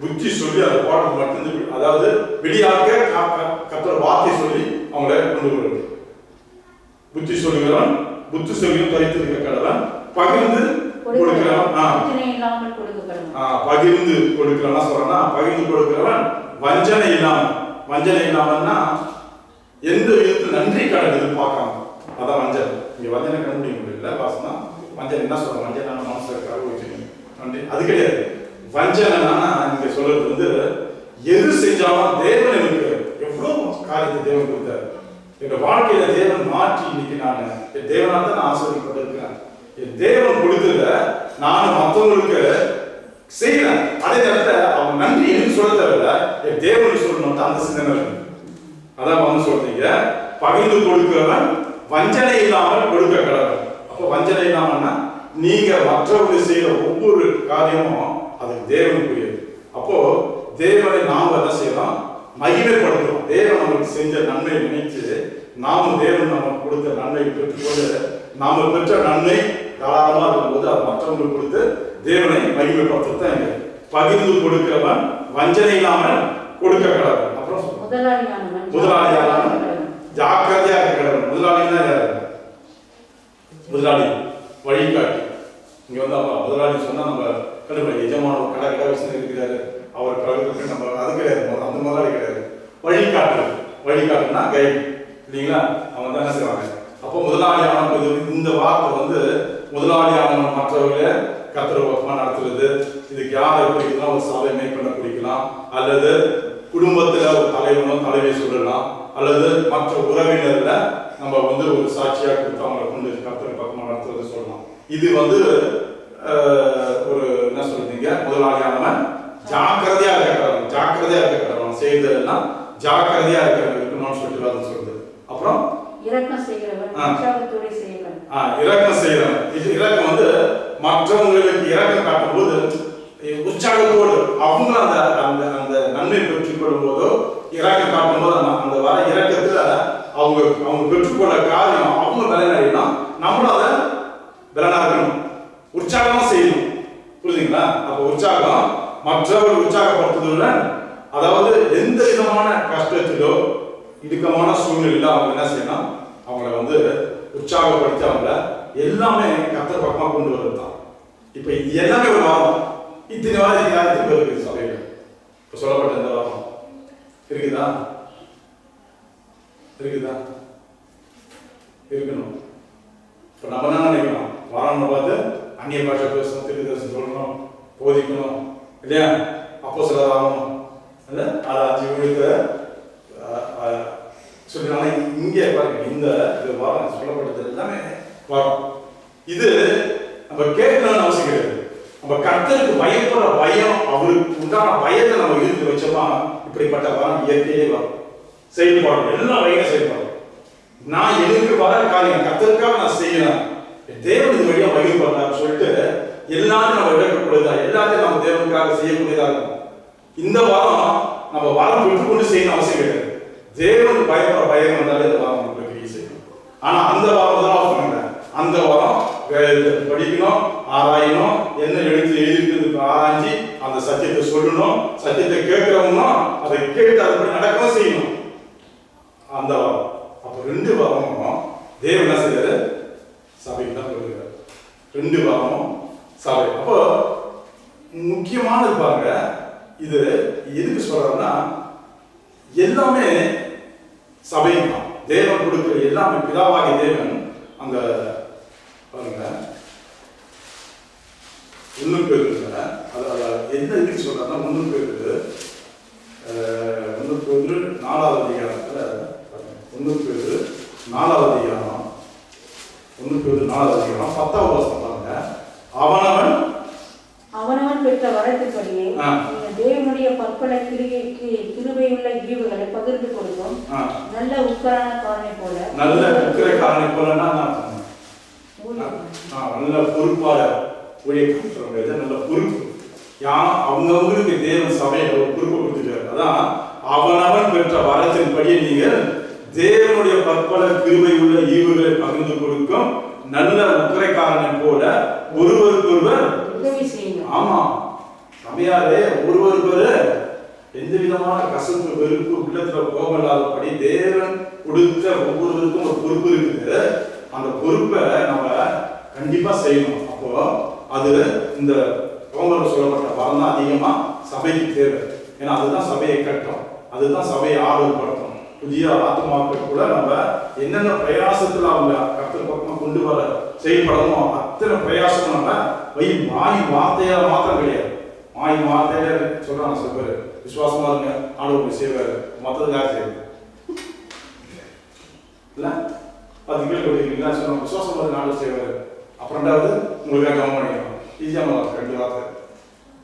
புத்தி சொல்லி அந்த பாடத்தை மட்டும் அதாவது விடியாக்க கர்த்தர் வார்த்தை சொல்லி அவங்களை கொண்டு வருவது. புத்தி சொல்லுகிறவன் புத்தி சொல்லியும் தரித்திருக்க கடவன், பகிர்ந்து கொடுக்கிறவன் பகிர்ந்து கொடுக்கிறவன் சொல்றா, பகிர்ந்து கொடுக்கிறவன் வஞ்சனை இல்லாமன்னா எந்த விதத்தில் நன்றி கடன் எதிர்பார்க்காம, அதான் வஞ்சனை. இங்க வஞ்சனை கண்டுபிடிக்க முடியல வாசனா. வஞ்சனை என்ன சொல்ற, வஞ்சனை மனசுக்காக வச்சுக்கணும் நன்றி, அது கிடையாது. வஞ்சனைனா நீங்க சொல்றது எது செஞ்சாலும் தேவன் எனக்கு எவ்வளவு காரியத்தை தேவன் கொடுத்தாரு, என் வாழ்க்கையில தேவன் மாற்றி இன்னைக்கு நான் என் தேவனால தான் நான் ஆசீர்வதிக்கப்பட்டிருக்கிறேன். என் தேவன் கொடுத்தத நான் மற்றவங்களுக்கு செய்யறேன். அதே நேரத்தில் அவங்க நன்றி எனக்கு சொல்ல தேவையில்ல, என் தேவனுக்கு சொல்லணும் அந்த சிந்தனை இருக்கு. அதான் வந்து சொல்றீங்க, பகிர்ந்து கொடுக்கிறவன் வஞ்சனை இல்லாமல் கொடுக்க கடவுள். அப்போ வஞ்சனை இல்லாமல்னா நீங்க மற்றவர்கள் செய்யற ஒவ்வொரு காரியமும் அது தேவனுக்குரியது. அப்போ தேவனை நாம் என்ன செய்யலாம், மகிமைப்படுத்துறோம். தேவன் நமக்கு செஞ்ச நன்மை நினைச்சு நாமும் தேவன் நமக்கு கொடுத்த நன்மை பெற்றுக்கொண்டு நாம பெற்ற நன்மை தாராளமா இருக்கும்போது அது மற்றவங்களுக்கு கொடுத்து தேவனை மகிமைப்படுத்த பகிர்ந்து கொடுக்கிறவன் வஞ்சனை இல்லாமல் கொடுக்க கடவுள். அப்புறம் முதலாளியானவன் ஜாக்கிரதையா இருக்க கடவுள். முதலாளின்னா யாரு? முதலாளி வழிகாட்டி. இங்க வந்து முதலாளி சொன்னா நம்ம கண்டிப்பா எஜமான கடை வச்சு இருக்கிறாரு, அவர் பிறகு நம்ம அது கிடையாது, அந்த முதலாளி கிடையாது. வழிகாட்டுனா கைடு இல்லைங்களா? அவங்க தான் என்ன செய்வாங்க. அப்போ முதலாளியான இந்த வார்த்தை முதலாளியானவன் மற்றவர்கள கர்த்தர் பக்கமா நடத்துறது. இதுக்கு யாரை குறிக்கலாம், ஒரு சபை மேற்கொள்ள குறிக்கலாம், அல்லது குடும்பத்துல ஒரு தலைவனோ தலைவியை சொல்லலாம், அல்லது மற்ற உறவினர்ல நம்ம ஒரு சாட்சியா கொடுத்து அவங்களை கொண்டு கர்த்தர் பக்கமா நடத்துறது சொல்லலாம். இது ஒரு என்ன சொல்றீங்க, முதலாளியானவன் ஜாக்கிரதையா இருக்கிறவன் செய்ததெல்லாம் ஜாக்கிரதையா இருக்கணும்னு சொல்லிட்டு சொல்றது. அப்புறம் இரக்கம் செய்கிறவன் இரக்கம் செய்கிறவன். இது இரக்கம் மற்றவங்களுக்கு இரக்கம் காட்டும் போது உற்சாகத்தோடு அவங்க அந்த அந்த அந்த நன்மை பெற்றுக்கொள்ளும் போதோ இறக்கம் காட்டும் போது அந்த வர இறக்கத்துல அவங்க அவங்க பெற்றுக்கொள்ள காரியம் அவங்க பலனடையணும், நம்மளும் அதை பலனா இருக்கணும், உற்சாகமா செய்யணும். புரியுதுங்களா? அப்ப உற்சாகம் மற்றவர்கள் உற்சாகப்படுத்துதல், அதாவது எந்த விதமான கஷ்டத்திலோ இடுக்கமான சூழ்நிலையில அவங்க என்ன செய்யணும், அவங்கள உற்சாகப்படுத்தி அவங்கள எல்லாமே கர்த்தர் பக்கமா கொண்டு வருது தான். இப்ப இது எல்லாமே ஒரு வாரம், இத்தனை வாரம் யாருக்கு இருக்குது சபையில இப்ப சொல்லப்பட்ட இந்த வாரம் இருக்குதா? இருக்குதா? இருக்கணும். இப்ப நம்ம என்ன நினைக்கிறோம், வாரம் பார்த்து அந்நிய பாஷை பேசணும், திருத்தரசு சொல்லணும், போதிக்கணும் இல்லையா, அப்போ சிலர் ஆகணும் இல்லை, அதை 5 விழுத்த சொல்லினால இங்கே பாருங்க, இந்த வாரம் சொல்லப்பட்டது எல்லாமே வாரம். இது நம்ம கேட்கணும்னு அவசியம் கிடையாது. நம்ம கர்த்தருக்கு பயப்படுற பயம், அவருக்கு உண்டான பயத்தை நம்ம இருந்து வச்சோமா, இப்படிப்பட்ட வாரம் இயற்கையே வரும், செயல்பாடு எல்லாம் வகையாக செயல்பாடு. நான் எனக்கு வர காரியம் கர்த்தருக்காக நான் செய்யலாம், தேவன் இது வழியா வழிபடுறாரு சொல்லிட்டு எல்லாத்தையும் நம்ம எடுக்கக்கூடியதா, எல்லாத்தையும் நம்ம தேவனுக்காக செய்யக்கூடியதா இருக்கும். இந்த வாரம் நம்ம வாரம் பெற்றுக்கொண்டு செய்யணும் அவசியம் கிடையாது. தேவனுக்கு பயப்படுற பயம் வந்தாலே இந்த வாரம் நம்ம கிரியை செய்யணும். ஆனா அந்த வாரம் தான் சொன்னாங்க, அந்த வாரம் படிக்கணும், ஆராயணும், என்ன எழுதிருக்கு ஆராய்ச்சி அந்த சத்தியத்தை சொல்லணும், சத்தியத்தை கேட்கிறவங்களும் அதை கேட்டு அதுபடி நடக்கவும் செய்யணும். அந்த வாரம் அப்ப 2 வாரமும் தேவன் என்ன செய்யறாரு, சபைக்கு தான் கொடுக்கிறார். 2 வாரமும் சபை. அப்போ முக்கியமானது பாருங்க, இது எதுக்கு சொல்றாருன்னா எல்லாமே சபை தான். தேவன் கொடுக்கிற எல்லாமே பிதாவாகிய தேவன் அந்த பாருங்க ஒன்றும் பேருங்க, அது என்ன இதுக்கு சொல்றாருன்னா 1 பேரு 4வது அதிகாரத்துல 1 பேரு 4வது அதிகாரம் 10வது வசனம் பாருங்க. அவனவன் பெற்ற வரத்தின்படியே தேவனுடைய பற்பல கிருபையுள்ள ஈவுகளை பகிர்ந்து கொடுக்கும் நல்ல உக்கரானக்காரனை போல. நல்ல உக்கரக்காரனை போலன்னா நல்ல பொறுப்பாளர் ஊழியர்கள் சொல்றது, நல்ல பொறுப்பு. அவங்கவுங்களுக்கு தேவன் சபையில ஒரு பொறுப்பை கொடுத்துட்டாரு. அதான் அவனவன் பெற்ற வரத்தின்படியே நீங்கள் தேவனுடைய பற்பல கிருபை உள்ள ஈவுகளை பகிர்ந்து கொடுக்கும் நல்ல உக்கரைக்காரனை போல ஒருவருக்கொருவர் உதவி செய்யணும். ஆமா, சபையாரே ஒருவருக்கொரு எந்த விதமான கசப்பு வெறுப்பு உள்ளத்துல கோபம் இல்லாதபடி தேவன் கொடுத்த ஒவ்வொருவருக்கும் ஒரு பொறுப்பு இருக்குது. அந்த பொறுப்பை நம்ம கண்டிப்பா செய்யணும். அப்போ அது இந்த ரோமர்ல சொல்லப்பட்ட வரம் தான் அதிகமா சபைக்கு தேவை. ஏன்னா அதுதான் சபையை கட்டும், அதுதான் சபையை ஆர்வப்படுத்தும். புதிய ஆத்மாக்கள் கூட நம்ம என்னென்ன பிரயாசத்துல அவங்க கர்த்தர் பக்கமா கொண்டு வர செயல்படணுமோ அத்தனை பிரயாசம் நம்ம மாய் வார்த்தையா மாத்திரம் கிடையாது. மாய் வார்த்தையில சொல்றாங்க சில பேர், விசுவாசமா இருங்க ஆண்டவர் செய்வாரு, மற்றது யார் செய்வாரு இல்ல, அது கேள்வி சொல்லுவாங்க, விசுவாசமா இருங்க ஆண்டவர் செய்வாரு. அப்புறம் 2வது உங்களுக்கு கவனம் பண்ணிக்கணும், ஈஸியா 2 வார்த்தை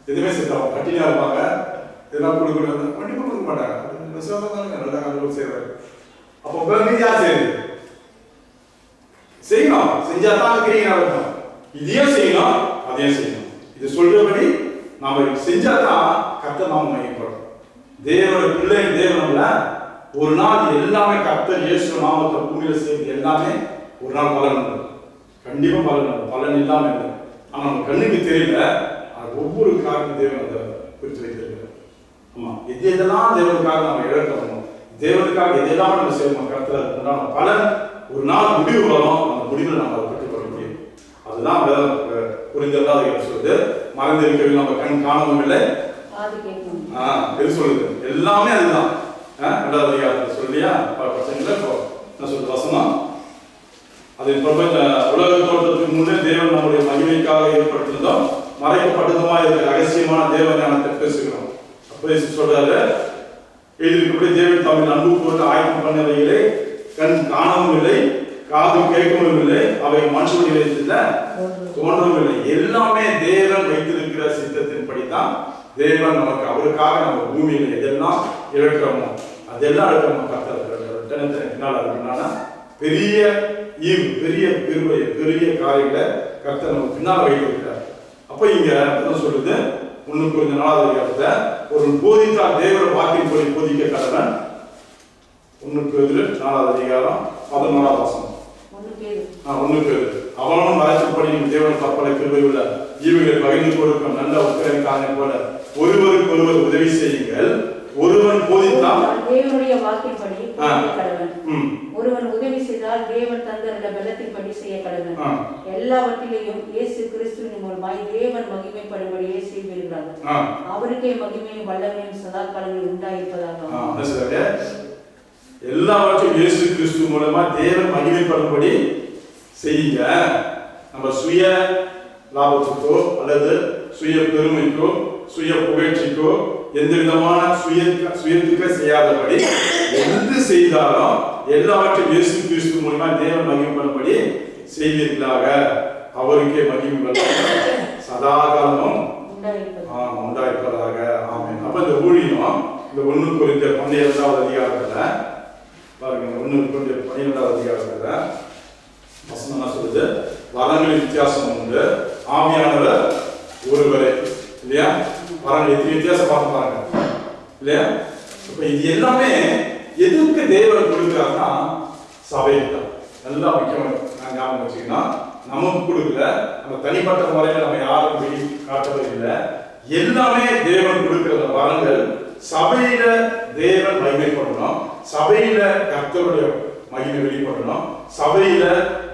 எதுவுமே சேர்த்தாங்க, கட்டினா இருப்பாங்க, இதெல்லாம் கொடுக்க கண்டிப்பா கொடுக்க மாட்டாங்க. நல்லா ஆண்டவர் செய்வாரு. அப்போ நீ யார் செய்யுது செய்யணும், செஞ்சா தான் கிரியா இருக்கும். இதையும் செய்யணும் அதையும் செய்யணும். இது சொல்றபடி நாம செஞ்சா தான் கர்த்தர் நாம மையப்படும். தேவனுடைய பிள்ளை தேவன்ல ஒரு நாள் எல்லாமே கர்த்தர் இயேசு நாமத்தை பூமியில செய்து எல்லாமே ஒரு நாள் பலன் உண்டு, கண்டிப்பா பலன் உண்டு. பலன் இல்லாம இல்லை. ஆனா நம்ம கண்ணுக்கு தெரியல, அது ஒவ்வொரு காரணம் தேவன் அதை குறித்து வைத்திருக்கிறார். ஆமா, எதெல்லாம் தேவனுக்காக நம்ம இழக்கணும், தேவனுக்காக எதெல்லாம் நம்ம செய்யணும், கர்த்தர் உண்டான பலன் ஒரு நாள் முடிவு வரும். அந்த முடிவில் நம்ம அதை பெற்றுக்கொள்ள முடியும். அதுதான் புரிந்தல்லாத சொல்லுது, மறந்திருக்கவில்லை, நம்ம கண் காணவும் இல்லை, எது சொல்லுது, எல்லாமே அதுதான். 2வது அதிகாரத்தில் சொல்லியா பசங்கள என்ன சொல்ற வசனம், அது உலக தோற்றத்துக்கு முன்னே தேவன் நம்முடைய மகிமைக்காக ஏற்படுத்தினதும் மறைக்கப்பட்டதுமா இருக்கிற ரகசியமான தேவ ஞானத்தை பேசுகிறோம். அப்ப சொல்றாரு, எழுதியிருக்கபடி தேவன் தமிழ் அன்பு போட்டு ஆயத்தம் பண்ணவைகளை கண் காணவும் இல்லை, காது கேட்கவும் இல்லை, அவை மனுஷனுடைய தோன்றவும் இல்லை. எல்லாமே தேவன் வைத்திருக்கிற சித்தத்தின்படிதான் தேவன் நமக்கு அவருக்காக நம்ம பூமியில எதெல்லாம் இழக்கிறோமோ அதெல்லாம் இழக்கிறோமோ கர்த்தர் பெரிய ஈவு, பெரிய பெருமையை, பெரிய காரியங்களை கர்த்தர் நம்ம பின்னால் வைத்திருக்கிறார். அப்ப இங்க என்ன சொல்லுது, 1 Corinthians 4வது அதிகாரத்துல ஒரு போதித்தால் தேவனுடைய வாக்கின்படி போதிக்க கடவன். 1 Corinthians 4வது அதிகாரம் 11வது வசனம். 1 Corinthians அவனும் மறைச்சபடியும் தேவன் கற்பனை கிருபை உள்ள ஈவுகளை பகிர்ந்து கொடுக்கும் நல்ல உத்தரவிற்கான போல ஒருவருக்கு ஒருவர் உதவி செய்யுங்கள். ஒருவன் போதித்தால் தேவனுடைய வாக்கின்படி போதிக்க கடவன். ஒருவன் உதவி செய்தால் தேவன் தந்தருள்ள பலத்தின்படி செய்ய கடவன். எல்லாவற்றிலேயும் இயேசு கிறிஸ்துவின் மூலமாய் தேவன் மகிமைப்படும்படியே செய்வீர்களாக. அவருக்கே மகிமையும் வல்லமையும் சதா காலங்களில் உண்டாயிருப்பதாக. எல்லாவற்றையும் இயேசு கிறிஸ்து மூலமா தேவன் மகிமைப்படும்படி செய்யுங்க. நம்ம சுய லாபத்துக்கோ அல்லது சுய பெருமைக்கோ சுய புகழ்ச்சிக்கோ எந்த விதமான சுயத்துக்க செய்யாதபடி எது செய்தாலும் எல்லாவற்றையும் இயேசு கிறிஸ்து மூலமா தேவன் மகிமைப்படும்படி செய்வீர்களாக. அவருக்கே மகிமை சதா காலமும் உண்டாயிருப்பதாக. ஆமென். அப்ப இந்த ஊழியம் இந்த 1 Corinthians 12வது அதிகாரத்துல பாருங்க, 1 Corinthians 12வது அதிகாரத்துல வசனம் என்ன சொல்லுது? வரங்களின் வித்தியாசம் உண்டு, ஆவியானவர் ஒருவரே. இல்லையா? வரங்கள் எத்தனை வித்தியாசம் பார்த்து பாருங்க. இல்லையா? இப்ப இது எல்லாமே எதுக்கு தேவன் கொடுக்கிறாருன்னா சபைக்கு தான். நல்லா முக்கியம் ஞாபகம் வச்சுக்கன்னா, நமக்கு கொடுக்கல, நம்ம தனிப்பட்ட முறையில நம்ம யாரும் வெளி காட்டவே இல்லை. எல்லாமே தேவன் கொடுக்கிற வரங்கள் சபையில தேவன் மகிமைப்படணும், சபையில கர்த்தருடைய மகிமை வெளிப்படணும், சபையில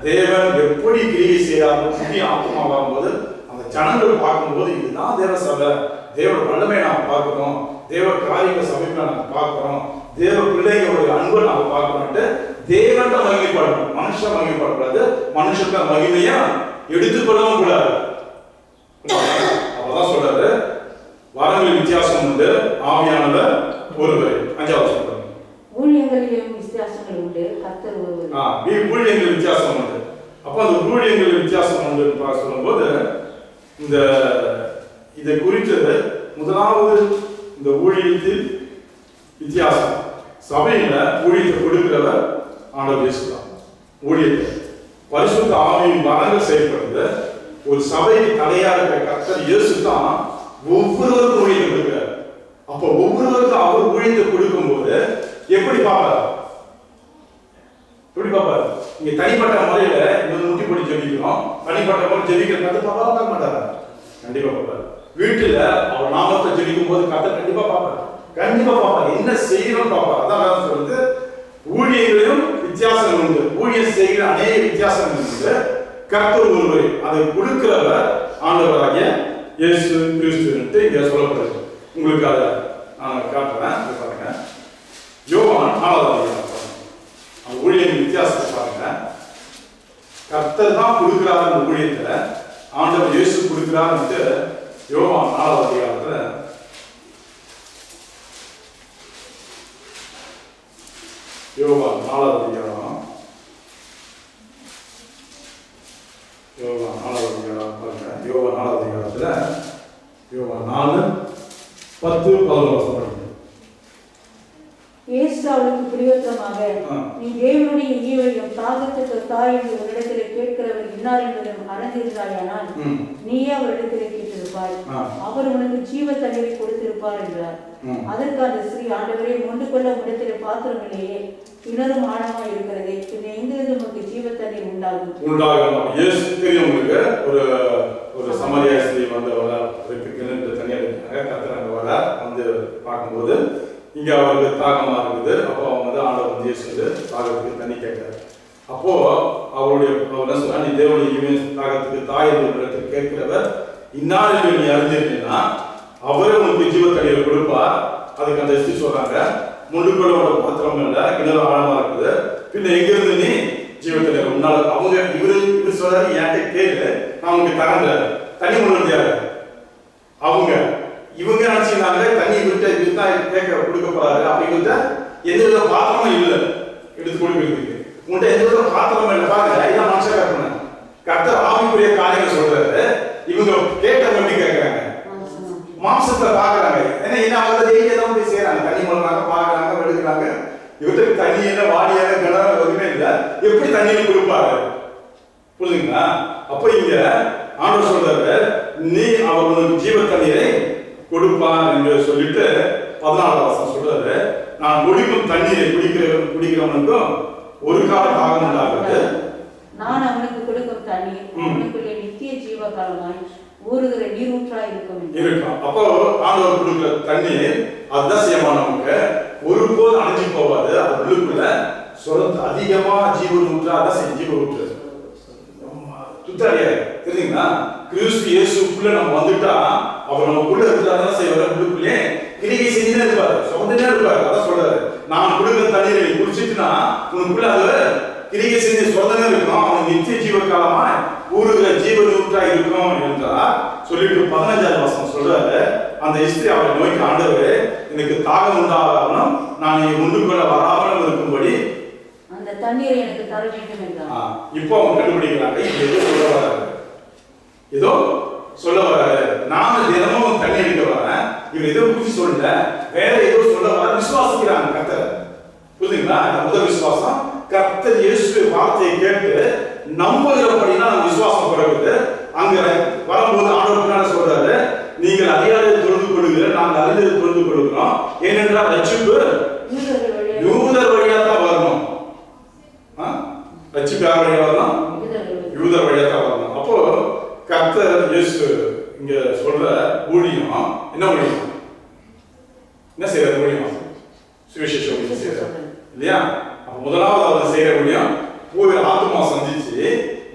தேவன் எப்படி கிரியை செய்யறாங்க புதிய ஆத்மாவாகும் போது அந்த ஜனங்கள் பார்க்கும்போது இதுதான் தேவ சபை, தேவ வல்லமை நாம் பார்க்கிறோம், தேவ காரியங்கள் சபைகளை நாம் பார்க்கிறோம், தேவ பிள்ளைகளுடைய அன்பை நாம் பார்க்கணும்ட்டு தேவன் தான் மகிமைப்படணும். மனுஷன் மகிமைப்படக்கூடாது, மனுஷன் தான் மகிமையா எடுத்துக்கொள்ளவும் கூடாது. அப்பதான் சொல்றாரு வரங்களின் வித்தியாசம் உண்டு, ஆவியானவர் ஒருவர். 5வது சொல்றாரு ஊழியங்களிலும் வித்தியாசங்கள் உண்டு, கர்த்தர் ஒருவர். ஊழியங்கள் வித்தியாசம் உண்டு. அப்ப அந்த ஊழியங்கள் வித்தியாசம் உண்டு சொல்லும்போது இந்த இதை குறித்தது முதலாவது இந்த ஊழியத்தில் வித்தியாசம். சபையில ஊழியத்தை கொடுக்கிறவர் ஆண்டவர் இயேசு தான். ஊழியத்தை பரிசுத்த ஆவியின் வரங்கள் செயல்படுது. ஒரு சபைக்கு தலையா இருக்கிற கர்த்தர் இயேசு தான் ஒவ்வொருவருக்கும் ஊழியத்தை கொடுக்கிறார். அப்ப ஒவ்வொருவருக்கும் அவர் ஊழியத்தை கொடுக்கும் போது எப்படி பார்ப்பார்? எப்படி பார்ப்பார்? இங்க தனிப்பட்ட முறையில இந்த முட்டி போட்டு ஜெபிக்கிறோம், தனிப்பட்ட முறை ஜெபிக்கிற கத்து பார்க்க மாட்டாரா? கண்டிப்பா பார்ப்பார். வீட்டுல அவர் நாமத்தை ஜெபிக்கும் போது கர்த்தர் கண்டிப்பா பார்ப்பார், கண்டிப்பா பார்ப்பார், என்ன செய்யணும் பார்ப்பார். அதான் சொல்றது ஊழியங்களிலும் வித்தியாசங்கள் உண்டு, ஊழியம் செய்கிற அநேக வித்தியாசங்கள் உண்டு, கர்த்தர் ஒருவர், அதை கொடுக்கிறவர் ஆண்டவராகிய இயேசு கிறிஸ்து இங்க சொல்லப்படுது. உங்களுக்கு அதை நான் காட்டுறேன், பாருங்க. யோவான் 4வது அதிகாரம் அந்த ஊழியத்தின் வித்தியாசத்தை பாருங்க. கர்த்தர் தான் கொடுக்கிறார் அந்த ஊழியத்தை, ஆண்டவர் இயேசு கொடுக்கிறார். யோவான் 4வது அதிகாரத்துல யோவான் 4வது அதிகாரம் பாருங்க. யோவான் 4வது அதிகாரத்துல யோவான் 4:10-11 படிங்க. இயேசு அவளுக்கு பிரியோத்தமாக, நீ தேவனுடைய ஈவையும் தாகத்துக்கு தாய் என்று உன்னிடத்தில் கேட்கிறவர் இன்னார் என்பதும் அறிந்திருந்தாயானால் நீயே அவரிடத்தில் கேட்டிருப்பாய், அவர் உனக்கு ஜீவ தண்ணீரை கொடுத்திருப்பார் என்றார். அதற்கு அந்த ஸ்ரீ, ஆண்டவரே, மொண்டு கொள்ள உன்னிடத்தில் பாத்திரம் இல்லையே, கிணறும் ஆழமாய் இருக்கிறதே, பின்ன எங்கிருந்து உனக்கு ஜீவ தண்ணீர் உண்டாகும்? இயேசு தெரியும் உங்களுக்கு. ஒரு சமாரியா ஸ்திரீ வந்து கிணறு தண்ணி எடுக்கிறாங்க, கர்த்தர் அங்க வர வந்து பார்க்கும்போது இங்க அவருக்கு தாகமா இருக்குது. அப்போ அவங்க வந்து ஆண்டவர் இயேசு தாகத்துக்கு தண்ணி கேட்கிறார். அப்போ அவருடைய என்ன சொன்னா, நீ தேவனுடைய ஈவின் தாகத்துக்கு தாய் என்று கேட்கிறவர் இன்னார் என்று நீ அறிஞ்சிருக்கீங்கன்னா அவரே உனக்கு ஜீவ தண்ணீரை கொடுப்பார். அதுக்கு அந்த ஸ்திரீ சொல்றாங்க, முள்ளுக்குள்ளோட பாத்திரம் இல்லை, கிணறு ஆழமா இருக்குது, பின்ன எங்கிருந்து நீ ஜீவ தண்ணீர் உன்னால? அவங்க இவரு சொல்றாரு, என்கிட்ட கேளு, நான் உனக்கு தரேன். தண்ணி முள்ளு யாரு? அவங்க இவங்க நினைச்சுனாங்க தண்ணி விட்டு கேட்க கொடுக்க போறாரு அப்படிங்கிறத எந்த வித பாத்திரமும் இல்லை எடுத்து கொடுக்கிறதுக்கு. உங்கள்கிட்ட எந்த வித பாத்திரமும் இல்லை. பாருங்க, இதான் மனுஷ கற்பனை. கர்த்தர் ஆவிக்குரிய காரியங்கள் சொல்றாரு, இவங்க கேட்டவங்க எப்படி கேட்கறாங்க? மாம்சத்தை பாக்குறாங்க. ஏன்னா என்ன அவங்க டெய்லி தான் போய் செய்யறாங்க, தண்ணி மூலமாக பாக்குறாங்க, எடுக்கிறாங்க. இவருக்கு தண்ணி என்ன வாடியாக கிணறு எதுவுமே இல்லை, எப்படி தண்ணியை கொடுப்பாரு? புரியுதுங்களா? அப்ப இங்க ஆண்டவர் சொல்றாரு, நீ அவர் உனக்கு ஜீவ தண்ணீரை கொடுப்பான் என்று சொல்லிட்டு 14 வசனம் சொல்றாரு, நான் குடிக்கும் தண்ணீரை குடிக்கிறவனுக்கும் ஒரு கால தாகம் உண்டாகுது. நான் அவனுக்கு கொடுக்கும் தண்ணீர் அவனுக்குள்ளே நித்திய ஜீவ காலமாய் ஊறுகிற நீரூற்றாய் இருக்கும். அப்போ ஆண்டவர் கொடுக்கிற தண்ணீர் அதுதான் செய்யமா நமக்கு ஒருபோது அணைஞ்சு போவாது. அது உள்ளுக்குள்ள சொந்த அதிகமா ஜீவன் ஊற்றா அதான் செய்ய ஜீவ ஊற்று துத்தாரியா தெரியுங்களா? கிறிஸ்து இயேசுக்குள்ள நம்ம வந்துட்டா அவர் நமக்குள்ள இருக்கிறாதான் செய்வார். உள்ளுக்குள்ளே கிரிகை செஞ்சுதான் இருப்பாரு, சொந்தனே இருப்பாரு. அதான் சொல்றாரு, நான் கொடுக்கிற தண்ணீரை குடிச்சிட்டுனா உனக்குள்ள அது கிரிகை செஞ்சு சொந்தனே இருக்கணும். அவன் நித்திய ஜீவ காலமா ஊறுகிற ஜீவன் ஊற்றா இருக்கும் என்றார். சொல்லிட்டு 15 வசனம் சொல்றாரு, அந்த இஸ்திரி அவரை நோக்கி, ஆண்டவரே எனக்கு தாகம் உண்டாகணும், நான் முன்னுக்குள்ள வராமல் இருக்கும்படி அந்த தண்ணீரை எனக்கு தர வேண்டும் என்றார். இப்போ அவங்க கண்டுபிடிக்கிறாங்க, ஏதோ சொல்ல வராரு, ஏதோ சொல்ல வராரு. நான் தினமும் தண்ணி எடுக்க வரேன், இவர் ஏதோ குறிச்சு சொல்லல, வேற ஏதோ சொல்ல வர விசுவாசிக்கிறாங்க கர்த்தர். புரியுதுங்களா? முதல் விசுவாசம் கர்த்தர் இயேசு வார்த்தையை கேட்டு நம்புகிறபடினா விசுவாசம் பிறகுது. அங்க வரும்போது ஆண்டவர் சொல்றாரு, நீங்கள் அறியாததை தொழுது கொள்ளுகிற, நாங்கள் அறிந்ததை தொழுது கொள்கிறோம். ஏனென்றால் ரட்சிப்பு யூதர் வழியா தான் வரணும். ரட்சிப்பு யார் வழியா வரணும்? யூதர் வழியா தான் வரணும். அப்போ கர்த்தர் இயேசு இங்க சொல்ற ஊழியம் என்ன ஊழியம்? என்ன செய்யறது ஊழியம்? சுவிசேஷ ஊழியம் செய்யறது இல்லையா? அப்ப முதலாவது அவர் செய்யற ஊழியம் போய் ஆத்மா சந்திச்சு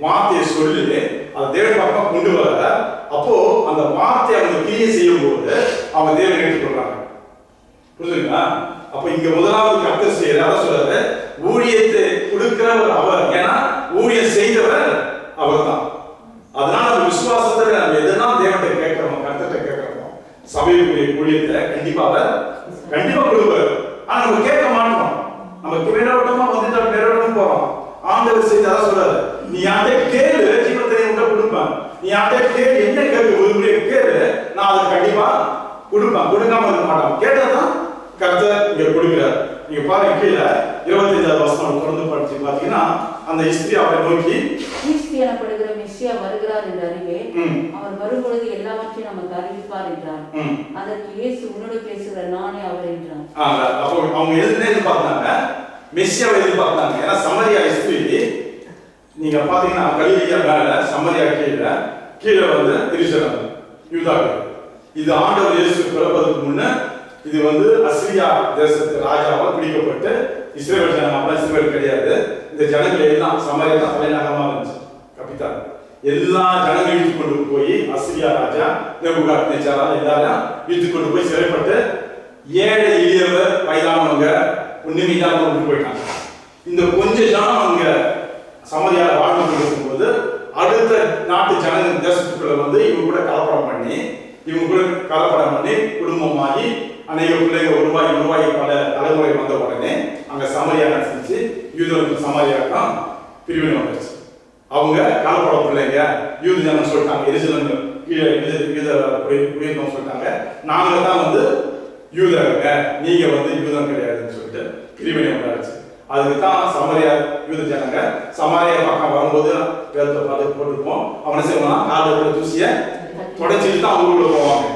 வார்த்தையை சொல்லி அதை தேவன் பக்கம் கொண்டு வர. அப்போ அந்த வார்த்தையை அவங்க கிரியை செய்யும் போது அவங்க தேவன் ஏற்றுக்கொள்றாங்க. புரிஞ்சுங்களா? அப்ப இங்க முதலாவது கர்த்தர் செய்யற அதான் சொல்றாரு, ஊழியத்தை கொடுக்கிறவர் அவர். ஏன்னா ஊழியம் செய்தவர் அவர் தான். அதனால நம்ம விசுவாசத்தை நம்ம எதெல்லாம் தேவன்கிட்ட கேட்கிறோம், கர்த்தர்கிட்ட கேட்கிறோமோ, சபைக்குரிய ஊழியத்தை கண்டிப்பா கொடுப்பார். ஆனா நம்ம கேட்க மாட்டோம். நமக்கு மேலோட்டமா வந்துட்டா மேலோட்டமா போறோம். ஆண்டவர் செய்து அதான் சொல்றாரு, நீ யார்கிட்ட கேளு, ஜீவத்தை உண்ட கொடுப்பேன். நீ யார்கிட்ட கேளு, என்ன கேட்க விரும்புறிய கேளு, நான் அதை கண்டிப்பா கொடுப்பேன். கொடுக்காம இருக்க மாட்டான். கேட்டதான் கர்த்தர் இங்க கொடுக்கிறார். நீங்க பாருங்க, கீழே 25 வசனம் தொடர்ந்து படிச்சு பாத்தீங்கன்னா, அந்த இஸ்திரி அவரை நோக்கி, கிறிஸ்து எனப்படுகிற மெசியா வருகிறார் என்று அறிவே, அவர் வரும்பொழுது எல்லாவற்றையும் நமக்கு அறிவிப்பார் என்றார். அதற்கு இயேசு, உன்னோடு பேசுகிற நானே அவர் என்றார். அப்போ அவங்க எதிர்பார்த்தாங்க, மெசியாவை எதிர்பார்த்தாங்க. ஏன்னா சமரியா இஸ்திரி நீங்க பாத்தீங்கன்னா கலிலியா மேல, சமரியா கீழே வந்து எருசலேம் யூதா. இது ஆண்டவர் இயேசு பிறப்பதற்கு முன்ன இது வந்து அசிரியா தேசத்து ராஜாவால் பிடிக்கப்பட்டு இஸ்ரேல் ஜனம், அப்ப இஸ்ரேல் கிடையாது, இந்த ஜனங்கள் எல்லாம் சமரியா தான் தலைநகரமா இருந்துச்சு. கபிதான் எல்லா ஜனங்களும் இழுத்து கொண்டு போய் அசிரியா ராஜா நேபுகாத்நேச்சாரா எல்லாரும் இழுத்து கொண்டு போய் சிறைப்பட்டு ஏழை எளியவர் வயதானவங்க ஒண்ணுமே இல்லாம கொண்டு போயிட்டாங்க. இந்த கொஞ்ச ஜனம் அங்க சமரியால வாழ்ந்து கொண்டிருக்கும் போது அடுத்த நாட்டு ஜன தேசத்துக்குள்ள வந்து இவங்க கூட கலப்படம் பண்ணி குடும்பமாகி அநேக பிள்ளைங்க உருவாகி பல தலைமுறை வந்த உடனே அங்க சமரியா நடந்துச்சு. யூதர்களுக்கு சமரியாக்கம் பிரிவினை வந்துருச்சு. அவங்க கலப்படம் பிள்ளைங்க யூத ஜனம் சொல்லிட்டாங்க, எருசலேம் கீழே யூதம் சொல்லிட்டாங்க, நாங்க தான் வந்து யூதருங்க, நீங்க வந்து யூதம் கிடையாதுன்னு சொல்லிட்டு பிரிவினை உண்டாச்சு. அதுக்கு தான் சமரியா யூத ஜனங்க சமாரியா பக்கம் வரும்போது பேரத்தை பார்த்து போட்டுருப்போம். அவனை செய்வானா காலில் தூசிய தொடச்சிட்டு தான் அவங்களுக்குள்ள போவாங்க.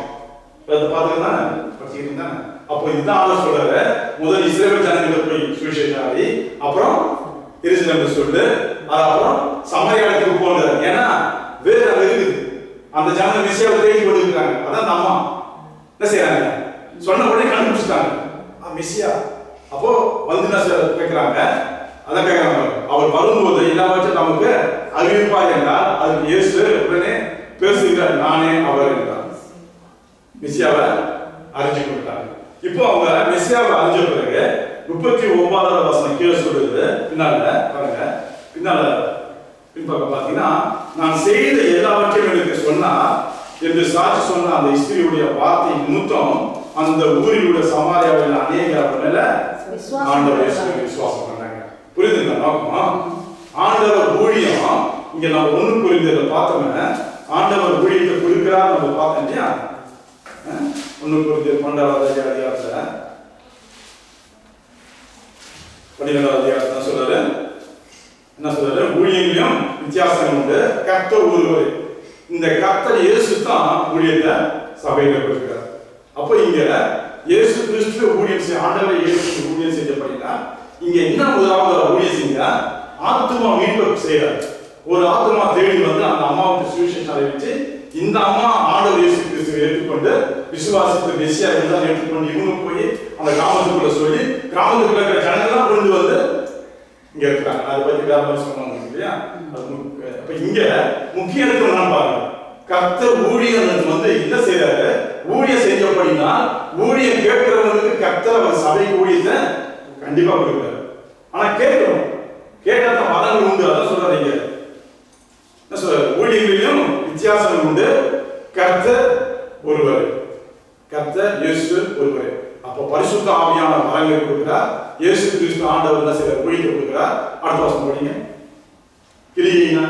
பேரத்தை பார்த்துட்டு தானே படிச்சுக்கிட்டு இருந்தானே. அப்போ இதுதான் ஆள சொல்றாரு, முதல் இஸ்ரேல் ஜனங்களை போய் சுவிசேஷம் ஆகி அப்புறம் எருசலேம் சொல்லு, அப்புறம் சமரியாவுக்கு போன்றாரு. ஏன்னா வேறு அங்க இருக்குது, அந்த ஜனங்க மெசியாவை தேடி கொண்டு இருக்காங்க. அதான் அந்த அம்மா என்ன செய்யறாங்க, சொன்ன உடனே கண்டுபிடிச்சிட்டாங்க மெசியா. அப்போ வந்து என்ன கேட்கிறாங்க, அதான் கேட்கிறாங்க, அவர் வரும்போது எல்லாவற்றும் நமக்கு அறிவிப்பார் என்றால் அதுக்கு இயேசு உடனே பேசுகிறார், நானே அவர் என்றார். மெசியாவை அறிஞ்சு கொடுத்தாங்க. இப்போ அவங்க மெசியாவை அறிஞ்ச பிறகு 39வது வசனம் கீழே சொல்றது, பின்னால பாருங்க, பின்பக்கம் பார்த்தீங்கன்னா, நான் செய்த எல்லாவற்றையும் எனக்கு சொன்னா என்று சாட்சி சொன்ன அந்த இஸ்திரியுடைய வார்த்தை நிமித்தம் அந்த ஊரில் உள்ள சமாரியாவில் அநேகர் மேல ஆண்டவர் விசுவாசம் பண்ணாங்க. புரியுதுங்களா நோக்கம்? ஆண்டவர் ஊழியம் இங்க நம்ம ஒண்ணு புரிந்ததை பார்த்தோம்னா, ஆண்டவர் ஊழியத்தை கொடுக்கிறார் நம்ம பார்த்தோம் இல்லையா? ஒண்ணு புரிந்து 12வது அதிகாரத்துல 12வது அதிகாரத்துல சொல்றாரு, என்ன சொல்றாரு, ஊழியங்களையும் வித்தியாசம் உண்டு, கர்த்தர் ஒருவர். இந்த கர்த்தர் இயேசு தான் ஊழியத்தை சபையில கொடுக்கிறார். அப்போ இங்க இயேசு கிறிஸ்து ஊழியம் செய்ய ஆண்டவரை இயேசு ஊழியம் செஞ்சபடினா இங்க என்ன முதலாவது ஊழியம் செஞ்சா ஆத்துமா மீட்பு செய்யறாரு. ஒரு ஆத்துமா தேடி வந்து அந்த அம்மாவுக்கு சுவிசேஷம் அறிவிச்சு இந்த அம்மா ஆண்டவர் இயேசு கிறிஸ்துவை ஏற்றுக்கொண்டு விசுவாசித்து மெசியா எல்லாம் ஏற்றுக்கொண்டு இவங்க போய் அந்த கிராமத்துக்குள்ள சொல்லி கிராமத்துக்குள்ள இருக்கிற ஜனங்கள்லாம் கொண்டு வந்து இங்க இருக்கிறாங்க. அதை பத்தி வேற மாதிரி சொன்னாங்க இல்லையா? அப்ப இங்க முக்கியத்துவம் என்னன்னு பாருங்க. கர்த்தர் ஊழியர் வந்து என்ன செய்யறாரு? ஊழியம் செஞ்சபடினா ஊழியம் கேட்கிறவங்களுக்கு கர்த்தர் அவர் சபைக்கு ஊழியத்தை கண்டிப்பா கொடுக்கிறாரு. ஆனா கேட்கணும், கேட்டாதான் வரங்கள் உண்டு. அதான் சொல்றீங்க என்ன சொல்ற? ஊழியங்களிலும் வித்தியாசம் உண்டு. கர்த்தர் ஒருவர், கர்த்தர் இயேசு ஒருவர். அப்ப பரிசுத்த ஆவியான வரங்களை கொடுக்கிறார். இயேசு கிறிஸ்து ஆண்டவர் என்ன செய்யறார்? ஊழியத்தை கொடுக்கிறார். அடுத்த வசனம் படிங்க. கிரியைனா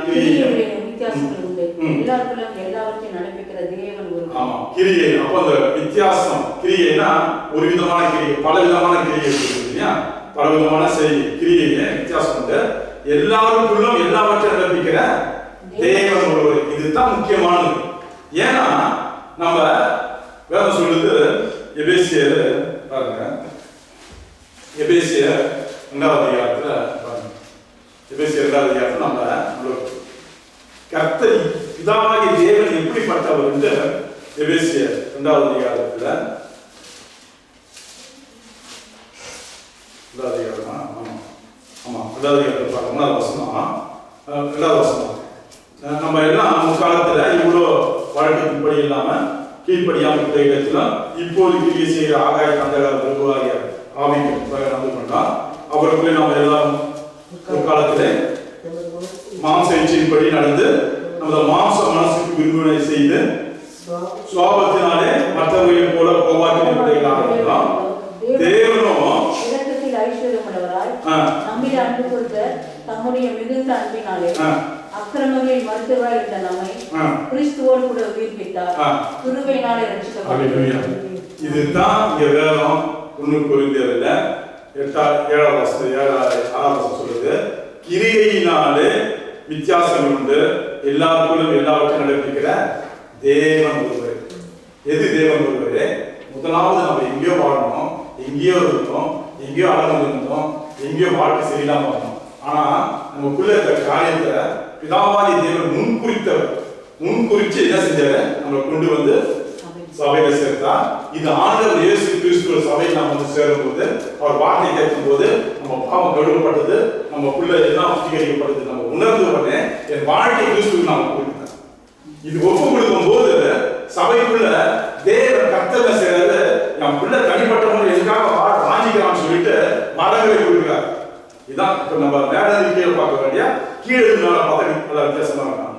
வித்தியாசங்கள் உண்டு. எல்லாருக்கும் எல்லாவற்றையும் நடப்பிக்கிற தேவன் ஒருவர். ஆமா, கிரியை. அப்ப அந்த வித்தியாசம் கிரியைனா ஒரு விதமான கிரியை, பல விதமான கிரியை இருக்கு இல்லையா? பல விதமான செய்தி கிரியையே வித்தியாசம் உண்டு. எல்லாருக்குள்ளும் எல்லாவற்றையும் நடப்பிக்கிற தேவன் ஒருவர். இதுதான் முக்கியமானது. ஏன்னா நம்ம வேதம் சொல்லுது எபேசியர் பாருங்க, எபேசியர் 2வது அதிகாரத்துல பாருங்க, எபேசியர் 2வது அதிகாரத்துல நம்ம கர்த்தர் பிதாவாகிய தேவன் எப்படிப்பட்டவர் என்று எபேசியர் 2வது அதிகாரத்துல 2வது அதிகாரமா? ஆமா 2வது அதிகாரத்துல பாருங்க, 2வது வசனம். நம்ம எல்லாம் முற்காலத்துல இவ்வளோ வாழ்க்கைப்படி இல்லாம கீழ்ப்படியாம இருக்கிற இடத்துல இப்போது கிரியை செய்கிற ஆகாய கந்தகார பிரபுவாகிய ஆவிக்கு நடந்து கொண்டார். அவருக்குள்ளே நாம் எல்லாம் முற்காலத்திலே மாம்ச இச்சையின்படி நடந்து நமது மாம்ச மனசுக்கு விரும்பினை செய்து சுவாபத்தினாலே மற்றவர்களைப் போல கோபாட்டின் பிள்ளைகளாக இருக்கலாம். தேவனும் இரக்கத்தில் ஐஸ்வர்யமுள்ளவராய் நம்மில் அன்பு கொடுத்த தம்முடைய மிகுந்த அன்பினாலே அக்கிரமங்களில் மருத்துவராய் இருந்த நம்மை கிறிஸ்துவோடு கூட உயிர்ப்பித்தார். கிருபையினாலே ரட்சிக்கப்பட்டோம். இதுதான் இங்க வேதம் 1 கொரிந்தியர்ல 7வது வசனம் சொல்லுது. கிரியையினாலே வித்தியாசம் உண்டு, எல்லாருக்குள்ளும் எல்லாவற்றையும் நடப்பிக்கிற தேவன் ஒருவர். எது தேவன் ஒருவரே? முதலாவது நம்ம எங்கேயோ வாழணும், எங்கேயோ இருந்தோம், எங்கேயோ அடங்கு இருந்தோம், எங்கேயோ வாழ்க்கை சரியில்லாம வரணும். ஆனா நமக்குள்ள இருக்கிற காரியத்தை பிதாவாதி தேவன் முன்குறிச்சு என்ன செஞ்சாரு? நம்மளை கொண்டு வந்து சபையில சேர்த்தா. இது ஆண்டவர் இயேசு கிறிஸ்துவ சபையில் நாம் வந்து சேரும் போது அவர் வார்த்தை கேட்கும் போது நம்ம பாவம் கழுவப்பட்டது, நமக்குள்ள எல்லாம் சுத்திகரிக்கப்பட்டது, நம்ம உணர்ந்து உடனே என் வாழ்க்கை கிறிஸ்துவுக்கு நாம கொடுத்தேன். இது ஒப்பு கொடுக்கும் போது சபைக்குள்ள தேவன் கர்த்தர் செய்யறது, என் பிள்ளை தனிப்பட்ட முறை எதுக்காக வாஞ்சிக்கிறான்னு சொல்லிட்டு மரங்களை கொடுக்கிறார். இதான் இப்ப நம்ம மேல கீழே பார்க்க வேண்டிய கீழே மேல பார்த்த நல்ல வித்தியாசமா இருக்காங்க.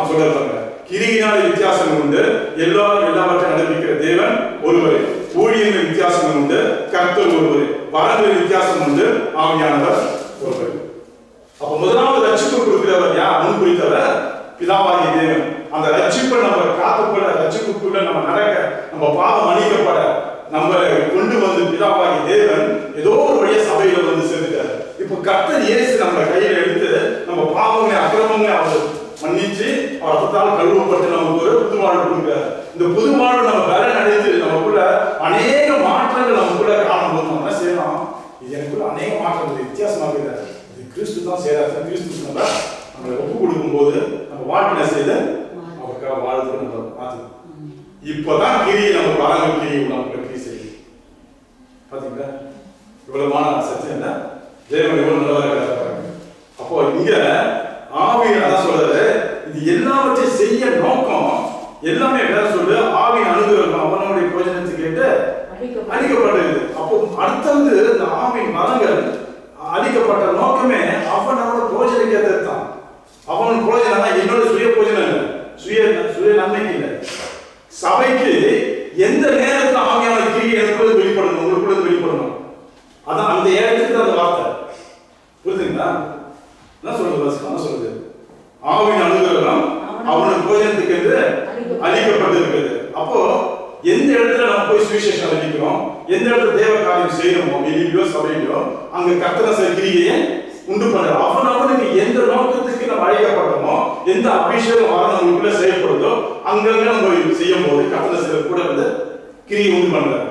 சொல்றாங்க, கிரியினாலே வித்தியாசம் உண்டு, எல்லாரும் எல்லாவற்றையும் நடப்பிக்கிற தேவன் ஒருவரே. ஊழியங்கள் வித்தியாசம் உண்டு, கர்த்தர் ஒருவரே. வரங்கள் வித்தியாசம் உண்டு, ஆவியானவர் ஒருவர். அப்ப முதலாவது ரட்சிப்பு கொடுக்கிறவர் யார்? முன் குறித்தவர் பிதாவாகிய தேவன். அந்த ரட்சிப்பை நம்ம காத்துக்கொள்ள, ரட்சிப்புக்குள்ள நம்ம நடக்க, நம்ம பாவம் மன்னிக்கப்பட நம்ம கொண்டு வந்து பிதாவாகிய தேவன் ஏதோ ஒரு வழியா சபையில வந்து சேர்த்துட்டாரு. இப்ப கர்த்தர் இயேசு நம்ம கையில எடுத்து நம்ம பாவங்களை அக்கிரமங்களை அவர் மன்னிச்சு ரத்தத்தால் கழுவப்பட்டு நமக்கு ஒரு புது வாழ்வு கொடுக்கிறார். இந்த புது வாழ்வு நம்ம பலன் அடைந்து நமக்குள்ள அநேக மாற்றங்கள் நமக்குள்ள காணும்போது நம்ம என்ன செய்யணும்? இது எனக்குள்ள அநேக மாற்றங்கள் வித்தியாசமாக இருக்கிறார். இது கிறிஸ்து தான் செய்யறாரு. கிறிஸ்து நம்மளை ஒப்பு கொடுக்கும் போது நம்ம வாழ்க்கை செய்து அவருக்காக வாழ்த்து நம்ம மாற்று. இப்பதான் கிரியை நம்ம வரங்கள் கிரியை நமக்கு கிரி செய்யுது. பாத்தீங்களா இவ்வளவான சத்தியம் என்ன? தேவன் எவ்வளவு நல்லவராக இருக்கிறார். அப்போ இங்க ஆவியின் அதான் சொல்றாரு, இது எல்லாவற்றையும் செய்ய நோக்கம் எல்லாமே வேற சொல்லு. ஆவியின் அனுகிரகம் அவனுடைய பிரயோஜனத்துக்கு கேட்டு அளிக்கப்பட்டது. அப்போ அடுத்தது இந்த ஆவியின் வரங்கள் அளிக்கப்பட்ட நோக்கமே அவனோட பிரயோஜனத்தை தான். அவன் பிரயோஜனம் என்னோட சுய பிரயோஜனம் இல்லை, சுய நன்மைக்கு இல்லை. சபைக்கு எந்த நேரத்தில் ஆவியான கிரியை எனக்குள்ள வெளிப்படணும், உங்களுக்குள்ள வெளிப்படணும். அதான் அந்த இடத்துக்கு அந்த வார்த்தை புரியுதுங்களா? என்ன சொல்றது? ஆவியின் அனுகிரகம் அவனுடைய பிரயோஜனத்துக்கு என்று அளிக்கப்பட்டு இருக்குது. அப்போ எந்த இடத்துல நம்ம போய் சுவிசேஷம் அறிவிக்கிறோம், எந்த இடத்துல தேவ காரியம் செய்யணுமோ, வெளியிலோ சபையிலோ, அங்க கர்த்தர் கிரியை உண்டு பண்ண அவனுக்கு எந்த நோக்கத்துக்கு நம்ம அழைக்கப்பட்டோமோ, எந்த அபிஷேகம் வரணுக்குள்ள செய்யப்படுதோ அங்கங்க நம்ம செய்யும் போது கர்த்தர் கூட வந்து கிரியை உண்டு பண்ணுறாரு.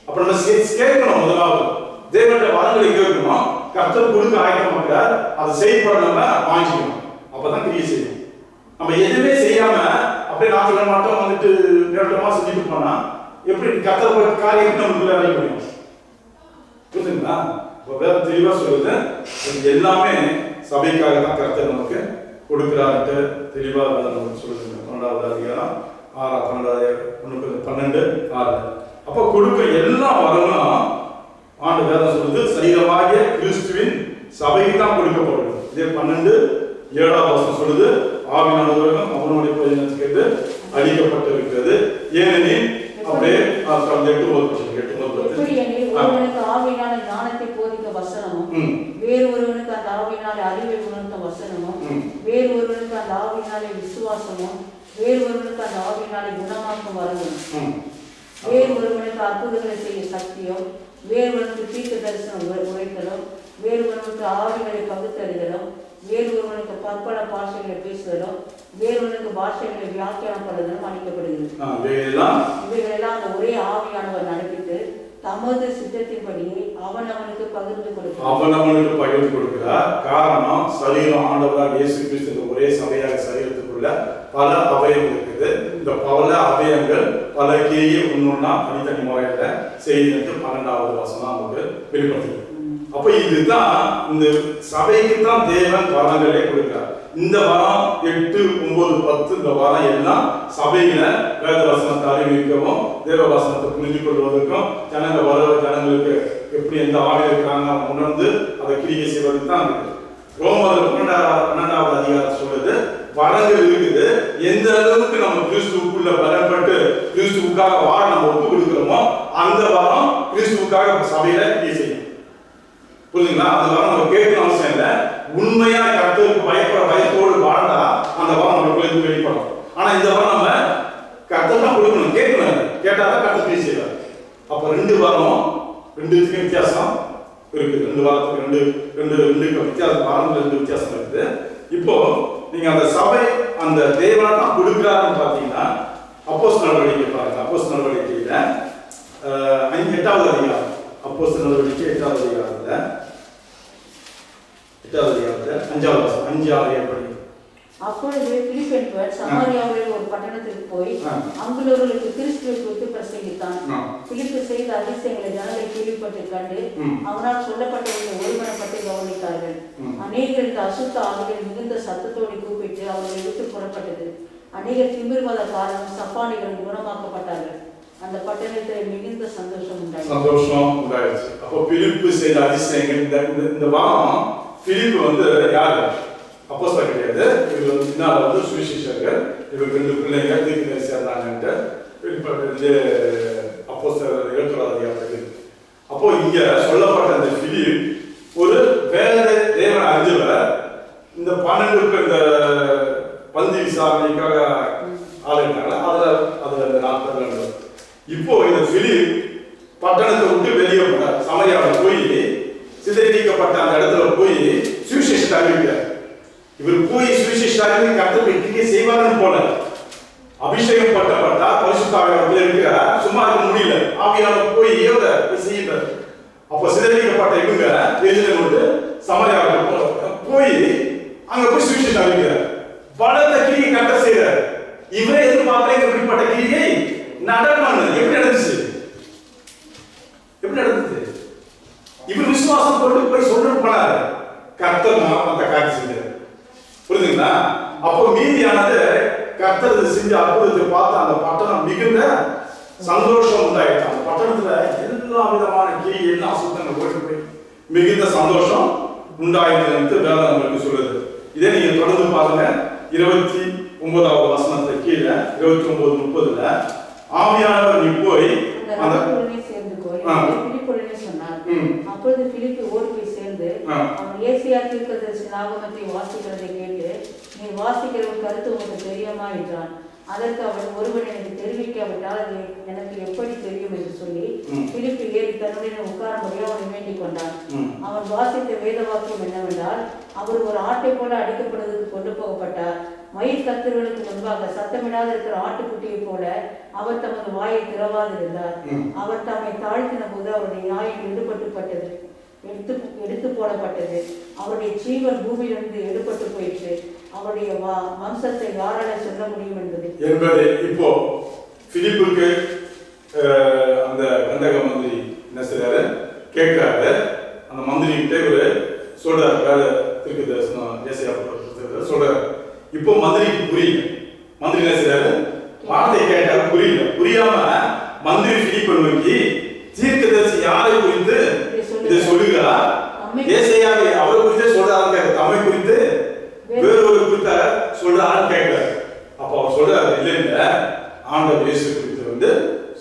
அப்ப நம்ம கேட்கணும், முதலாவது தேவனுடைய வரங்களை கேட்கணும், கர்த்தர் கொடுக்க ஆயத்தமாக்கிறார், அதை செயல்பட நம்ம வாங்கிக்கணும், அப்பதான் கிரியை செய்யணும். நம்ம எதுவுமே செய்யாம அப்படியே நாட்கள் மட்டும் வந்துட்டு நேரமா செஞ்சுட்டு போனா எப்படி கர்த்தர் காரியத்தை நமக்குள்ள அடைய முடியும்? புரியுதுங்களா? இப்போ வேற தெளிவா சொல்லுது, எல்லாமே சபைக்காக தான் கர்த்தர் நமக்கு கொடுக்கிறார்ட்டு தெளிவா நமக்கு சொல்லுதுங்க. 12வது அதிகாரம் 12:6. அப்போ கொடுக்க எல்லா வரங்களும் ஆண்டு வேதம் சொல்லுது சரீரமாகிய கிறிஸ்துவின் சபைக்கு தான் கொடுக்கப்படும். இதே 12:7 சொல்லுது, ஆவியானவர்களும் அவனுடைய பிரயோஜனத்துக்கு அளிக்கப்பட்டிருக்கிறது. ஏனெனில் அப்படியே 8:9 ஆவியினால ஞானத்தை போதிக்க வசனமும், வேறு ஒருவனுக்கு அந்த ஆவியினால அறிவை உணர்த்த வசனமும், வேறு ஒருவனுக்கு அந்த ஆவியினாலே விசுவாசமும், வேறு ஒருவனுக்கு அந்த ஆவியினாலே குணமாக்கும் வரணும், வேறு ஒருவனுக்கு அற்புதங்களை செய்ய சக்தியும், வேறு ஒருவனுக்கு தீர்க்க தரிசனம் உரைத்தலும், வேறு ஒருவனுக்கு ஆவிகளை பகுத்தறிதலும், வேறு ஒருவனுக்கு பற்பல பாஷைகளை பேசுதலும், வேறு ஒருவனுக்கு பாஷைகளை வியாக்கியானம் பண்ணுதலும் அளிக்கப்படுகிறது. இவைகளெல்லாம் அந்த ஒரே ஆவியானவர் நடப்பித்து தமது சித்தத்தின்படியே அவனவனுக்கு பகிர்ந்து கொடுக்கிறார். காரணம் சரீரம் ஆண்டவராக இயேசு கிறிஸ்து ஒரே சபையாக சரீரத்துக்குள்ள பல அவயங்கள் இருக்குது. இந்த பல அவயங்கள் பல கிரியை ஒன்னொன்னா தனித்தனி முறையில செய்து 12வது வசனம் நமக்கு வெளிப்படுத்துது. அப்ப இதுதான் இந்த சபைக்கு தான் தேவன் வரங்களே கொடுக்கிறார். இந்த வாரம் 8, 9, 10 இந்த வாரம் எல்லாம் சபையில வேத வசனத்தை அறிவிக்கவும் தேவ வசனத்தை புரிஞ்சு கொள்வதற்கும் ஜனங்களுக்கு எப்படி எந்த ஆவியில் இருக்கிறாங்க உணர்ந்து அதை கிரியை செய்வதற்கு தான் இருக்குது. ரோமர் 12வது அதிகாரம் சொல்லுது, வரங்கள் இருக்குது. எந்த அளவுக்கு நம்ம கிறிஸ்துவுக்குள்ள பலப்பட்டு கிறிஸ்துவுக்காக வார நம்ம ஒப்பு கொடுக்கிறோமோ அந்த வாரம் கிறிஸ்துவுக்காக சபையில கிரியை செய்யும். புரியுதுங்களா? அது வாரம் நம்ம கேட்கணும் அவசியம் இல்லை. உண்மையா கர்த்தருக்கு பயத்தோடு வாழ்ந்தா அந்த வாரம் நம்மளுக்கு வெளிப்படும். ஆனா இந்த வாரம் நம்ம கர்த்தர் தான் கொடுக்கணும், கேட்கணும். கேட்டாதான் கர்த்தர் கிரியை செய்வார். அப்ப 2 வாரம் 2த்துக்கு வித்தியாசம் இருக்குது. 2 வாரத்துக்கு 2 வித்தியாசம், வாரங்கள் 2 வித்தியாசம் இருக்குது. இப்போ நீங்க அந்த சபை அந்த தேவனை தான் கொடுக்கிறாருன்னு பாத்தீங்கன்னா அப்போஸ்தலர் நடவடிக்கை பாருங்க. அப்போஸ்தலர் நடவடிக்கையில 8வது அதிகாரம், அப்போஸ்தலர் நடவடிக்கை 8வது அதிகாரத்துல 5-6 படி. அப்பொழுது பிலிப் என்பவர் சமாரியாவில் ஒரு பட்டணத்திற்கு போய் அங்குள்ளவர்களுக்கு கிறிஸ்துவை குறித்து பிரசங்கித்தான். பிலிப்பு செய்த அதிசயங்களை ஜனங்கள் கேள்விப்பட்டு கண்டு அவனால் சொல்லப்பட்டவர்களை ஒருமனப்பட்டு கவனித்தார்கள். அநேகருக்கு அசுத்த ஆவிகள் மிகுந்த சத்தத்தோடு கூப்பிட்டு அவர்களை விட்டு புறப்பட்டது. அநேகர் திமிர்வாத காரணம் சப்பானிகள் குணமாக்கப்பட்டார்கள். அந்த பட்டணத்தில் மிகுந்த சந்தோஷம் உண்டாயிடுச்சு. அப்போ பிலிப்பு செய்த அதிசயங்கள் இந்த வாரம் பிலிப்பு யாரு? அப்போஸ்தலர் கிடையாது. இவர் பின்னால சுவிசேஷகர். இவர் 2 பிள்ளைங்க தீர்க்கதரிசி சேர்ந்தாங்கன்ட்டு அப்போஸ்தலர் 7வது அதிகாரத்தில். அப்போ இங்க சொல்லப்பட்ட அந்த பிலிப் ஒரு வேத தேவன் அறிஞ்சவர். இந்த 12 இந்த பந்தி விசாரணைக்காக ஆளுநர் அதுல 40 இப்போ இந்த பிலிப் பட்டணத்தை விட்டு வெளியே போனார். சமரியாவில் போய் சிதறடிக்கப்பட்ட அந்த இடத்துல போய் சுவிசேஷத்தை அறிவிக்கிறார். இவர் போய் சுவிசேஷத்தை கர்த்தருக்கு கிரியை செய்வாருன்னு போல அபிஷேகம் பட்டப்பட்டா பரிசுத்த ஆவியானவர் இருக்கிறார். சும்மா இருக்க முடியல, ஆவியானவர் போய் செய்யறார். அப்ப சிதறடிக்கப்பட்ட இவங்க எரிஞ்சு சமரியாவில் போய் அங்க போய் சுவிசேஷத்தை அறிவிக்கிறார். பலத்த கிரியை கர்த்தர் செய்யறார். இவரே எதிர்பார்க்கல இப்படிப்பட்ட கிரியை நடக்கணும். எப்படி நடந்துச்சு? இவர் விசுவாசம் கொண்டு போய் சொல்லிட்டு போனாரு. கர்த்தர் அந்த காரியம் செஞ்சார். புரியுதுங்களா? அப்போ மீதியானது கர்த்தர் செஞ்ச அற்புதத்தை பார்த்து அந்த பட்டணம் மிகுந்த சந்தோஷம் உண்டாயிடுச்சு. அந்த பட்டணத்துல எல்லா விதமான கிரி எல்லா சுத்தங்கள் போயிட்டு போய் மிகுந்த சந்தோஷம் உண்டாயிடுச்சு வேலை நம்மளுக்கு சொல்லுது. இதே நீங்க தொடர்ந்து பாருங்க. 29வது வசனத்தை கீழே 29-30 ஆவியானவர் நீ போய் அப்பொழுது பிலிப்பு ஓடி போய் சேர்ந்து அவன் ஏசியா தீர்க்கதரிசியின் ஆகமத்தை வாசிக்கிறதை கேட்டு, நீ வாசிக்கிற ஒரு கருத்து உனக்கு தெரியுமா என்றான். அதற்கு அவன், ஒருவன் எனக்கு தெரிவிக்காவிட்டால் அது எனக்கு எப்படி தெரியும் என்று சொல்லி பிலிப்பு ஏறி தன்னுடைய உட்காரும்படியாக அவனை வேண்டிக் கொண்டான். அவன் வாசித்த வேத வாக்கியம் என்னவென்றால், அவர் ஒரு ஆட்டை போல அடிக்கப்படுவதற்கு கொண்டு போகப்பட்டார். மயிர் கத்தர்களுக்கு முன்பாக சத்தமிடாத இருக்கிற ஆட்டுக்குட்டியை போல அவர் தமது வாயை திறவாதிருந்தார். அவர் தம்மை தாழ்த்தின போது அவருடைய நியாயம் எடுத்து போடப்பட்டது. அவருடைய ஜீவன் பூமியிலிருந்து எடுபட்டு போயிற்று. அவருடைய வம்சத்தை யாரால சொல்ல முடியும் என்பது இப்போ பிலிப்புக்கு அந்த கந்தக மந்திரி என்ன செய்றாரு கேட்கிறாரு. அந்த மந்திரி கிட்ட இவரு சொல்றாரு, திருக்கு தரிசனம் ஏசாயா சொல்றாரு. இப்போ மந்திரிக்கு புரியல. மந்திரி என்ன செய்றாரு, வார்த்தை கேட்டாரு, புரியல. புரியாம மந்திரி பிலிப்பை நோக்கி தீர்க்கதரிசி யாரை குறித்து இதை சொல்லுகிறார், ஏசாயாவை அவர் குறித்து சொல்றாரு, தம்மை குறித்து வேறொரு குறித்த சொல்றாரு கேட்கிறார். அப்ப அவர் சொல்றாரு, இல்ல இல்ல ஆண்டவர் இயேசு குறித்து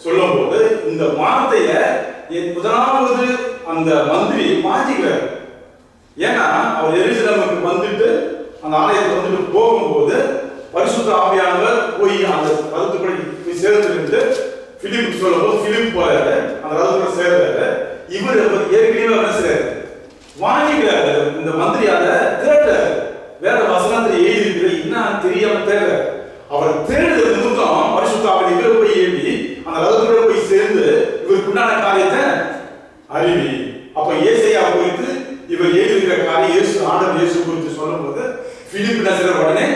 சொல்லும் போது இந்த வார்த்தைய முதலாவது அந்த மந்திரி மாற்றிக்கிறார். ஏன்னா அவர் எருசலேமுக்கு வந்துட்டு அந்த ஆலயத்தை போகும்போது பரிசுத்த ஆவியானவர் போய் அந்த ரதத்துக்குள்ள போய் சேர்ந்து பிலிப் சொல்லும் போது பிலிப் போறாரு, அந்த ரதத்துக்குள்ள சேர்றாரு. இவர் ஏற்கனவே என்ன செய்றாரு, வாங்கிக்கிறாரு. இந்த மந்திரி அதை தேடுறாரு. வேற வசனத்துல எழுதி இருக்கிற என்ன தெரியாம தேடுறாரு. அவர் தேடுறது நிமித்தம் பரிசுத்த ஆவி இவர் போய் ஏறி அந்த ரதத்துக்குள்ள போய் சேர்ந்து இவருக்கு உண்டான காரியத்தை அறிவி. அப்ப ஏசாயா குறித்து இவர் எழுதியிருக்கிற காரியம் இயேசு ஆண்டவர் இயேசு குறித்து சொல்லும் போது பிலிப் நசர உடனே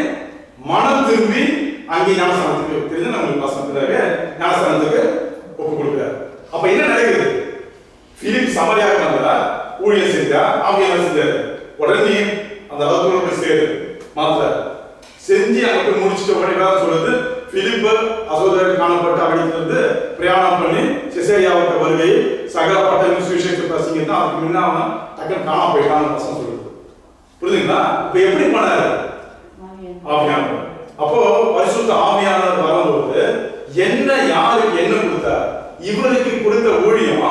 மனம் திரும்பி அங்கே ஞானஸ்தானத்துக்கு தெரிஞ்சு நம்மளுக்கு வசனத்துக்காக ஞானஸ்தானத்துக்கு ஒப்பு கொடுக்கிறார். அப்ப என்ன நடக்குது, பிலிப் சமரியாவுக்கு வந்தா ஊழியம் செஞ்சா ஆவியானவர் செஞ்சாரு. உடனே அந்த ரதத்தோட போய் சேரு மாத்திர செஞ்சு அங்க போய் முடிச்சுட்டு உடனே சொல்லுது, பிலிப் அசோதரில் காணப்பட்டு அடித்திருந்து பிரயாணம் பண்ணி செசரியாவுக்கு வருகை சகல பட்ட சுவிசேஷத்தை பிரசங்க தான். அதுக்கு முன்ன அவன் டக்குன்னு காணாம போயிட்டான்னு பசங்க சொல்லுது. புரியுதுங்களா? இப்ப எப்படி பண்ணாரு ஆவியானவர்? அப்போ பரிசுத்த ஆவியானவர் வரும்போது என்ன யாருக்கு என்ன கொடுத்தார், இவருக்கு கொடுத்த ஊழியம்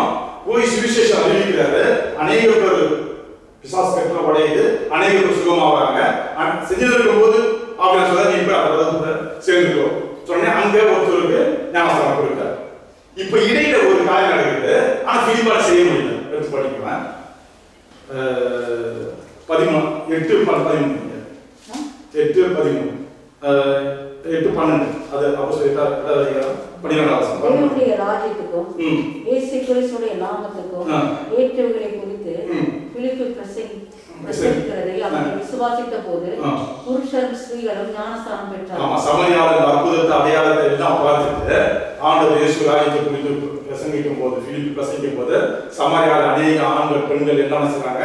போய் சுவிசேஷம் அறிவிக்கிறாரு. அநேக பேர் பிசாசு கட்டளை உடையுது, அநேக பேர் சுகமாகறாங்க. செஞ்சிருக்கும் போது ஆவியானவர் சொல்றாரு, இப்ப அதை சேர்ந்துக்கோ சொன்னே. அங்க ஒருத்தருக்கு ஞானஸ்தானம் கொடுத்தார். இப்ப இடையில ஒரு காரியம் நடக்குது, ஆனா பிலிப்பால செய்ய முடியல. எடுத்து படிக்கலாம் 8:13 அது அப்போஸ்தலர் 12 தேவனுடைய ராஜ்யத்துக்கும் இயேசு கிறிஸ்துவின் நாமத்துக்கும் ஏற்றவைகளை குறித்து பிலிப்பு பிரசங்கிக்கிறதை அவர்கள் விசுவாசித்த போது புருஷரும் ஸ்திரீகளும் ஞானஸ்தானம் பெற்றார்கள். ஆமா, சமரியாவின் அற்புதத்தை அடையாளத்தை எல்லாம் பார்த்துட்டு ஆண்டவர் இயேசு ராஜ்யத்தை குறித்து பிரசங்கிக்கும் போது பிலிப்பு பிரசங்கிக்கும் போது சமரியாவில் அநேக ஆண்கள் பெண்கள் என்ன செய்றாங்க,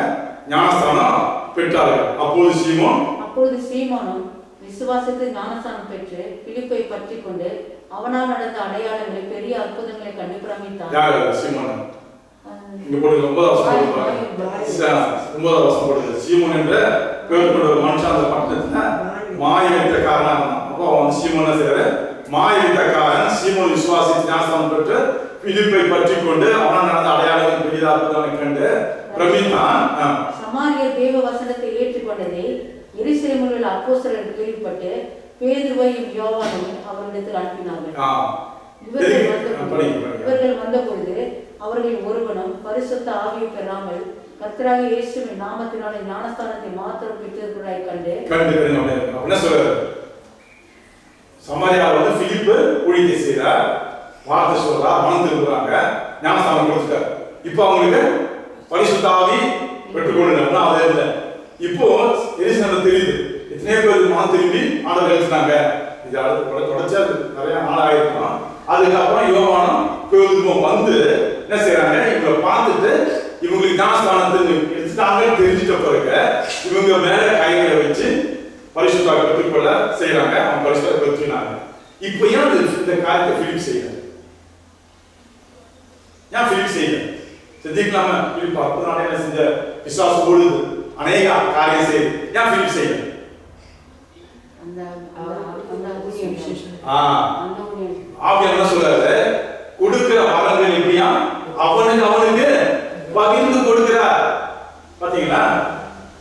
ஞானஸ்தானம் பெற்றார்கள். அப்பொழுது சீமோனும் விசுவாசத்தை ஞானஸ்தானம் பெற்று பிலிப்பை பற்றி கொண்டு அவனால் நடந்த அடையாளங்களை பெரிய அற்புதங்களை கண்டு பிரமித்தான். சீமோன் இங்க போட்டு 9வது வசனம் போடுது. சீமோன் என்ற பேர் கொண்ட ஒரு மனுஷன் அந்த பட்டணத்துல மாயவித்தக்காரன். அப்போ அவன் சீமோன் செய்யற மாயவித்தக்காரன். சீமோன் விசுவாசித்து ஞானஸ்தானம் பெற்று பிலிப்பை பற்றி கொண்டு அவனால் நடந்த அடையாளங்கள் பெரிய அற்புதங்களை கண்டு பிரமித்தான். சமாரியர் தேவ வசனத்தை ஏற்றுக்கொண்டதை எருசலேமில் உள்ள அப்போஸ்தலர்கள் கேள்விப்பட்டு பேதுருவையும் யோவானையும் அவரிடத்தில் அனுப்பினார்கள். இவர்கள் வந்தபொழுது அவர்களில் ஒருவனும் பரிசுத்த ஆவியை பெறாமல் கர்த்தராகிய இயேசுவின் நாமத்தினாலே ஞானஸ்தானத்தை மாத்திரம் பெற்றிருக்கிறாய் கண்டு என்ன சொல்றாரு, சமாரியாவில் பிலிப்பு ஊழியத்தை செய்றார், வார்த்தை சொல்றார், மனம் திரும்புறாங்க, ஞானஸ்தானம் கொடுத்துட்டார். இப்போ அவங்களுக்கு பரிசுத்த ஆவி பெற்றுக்கொண்டு அதே இல்லை. இப்போ எரிசனம் தெரியுது, எத்தனையோ பேருக்கு மனம் திரும்பி ஆண்டவர் எழுதினாங்க. இது அடுத்து தொடர்ச்சியா நிறைய நாளாயிருக்கும். அதுக்கப்புறம் யோவானும் பேதுருவும் வந்து என்ன செய்யறாங்க, இவங்களை பார்த்துட்டு இவங்களுக்கு ஞானஸ்தானத்தை எடுத்துட்டாங்கன்னு தெரிஞ்சுட்ட பிறகு இவங்க மேல கைகளை வச்சு பரிசுத்தாவை பெற்றுக்கொள்ள செய்யறாங்க. அவங்க பரிசுத்தாவை பெற்றுனாங்க. இப்போ ஏன் இந்த காரியத்தை பிலிப் செய்யறாங்க? ஏன் பிலிப் செய்யல? செஞ்சுக்கலாம? பிலிப் 40 நாளையில செஞ்ச விசுவாசம் பொழுது அநேக காரியம் செய்யுது. ஏன் பிலிப் செய்யல? ஆவியானவர் என்ன சொல்றாரு, கொடுக்கிற வரங்கள் எப்படியா அவனுக்கு பகிர்ந்து கொடுக்கிறார். பாத்தீங்களா?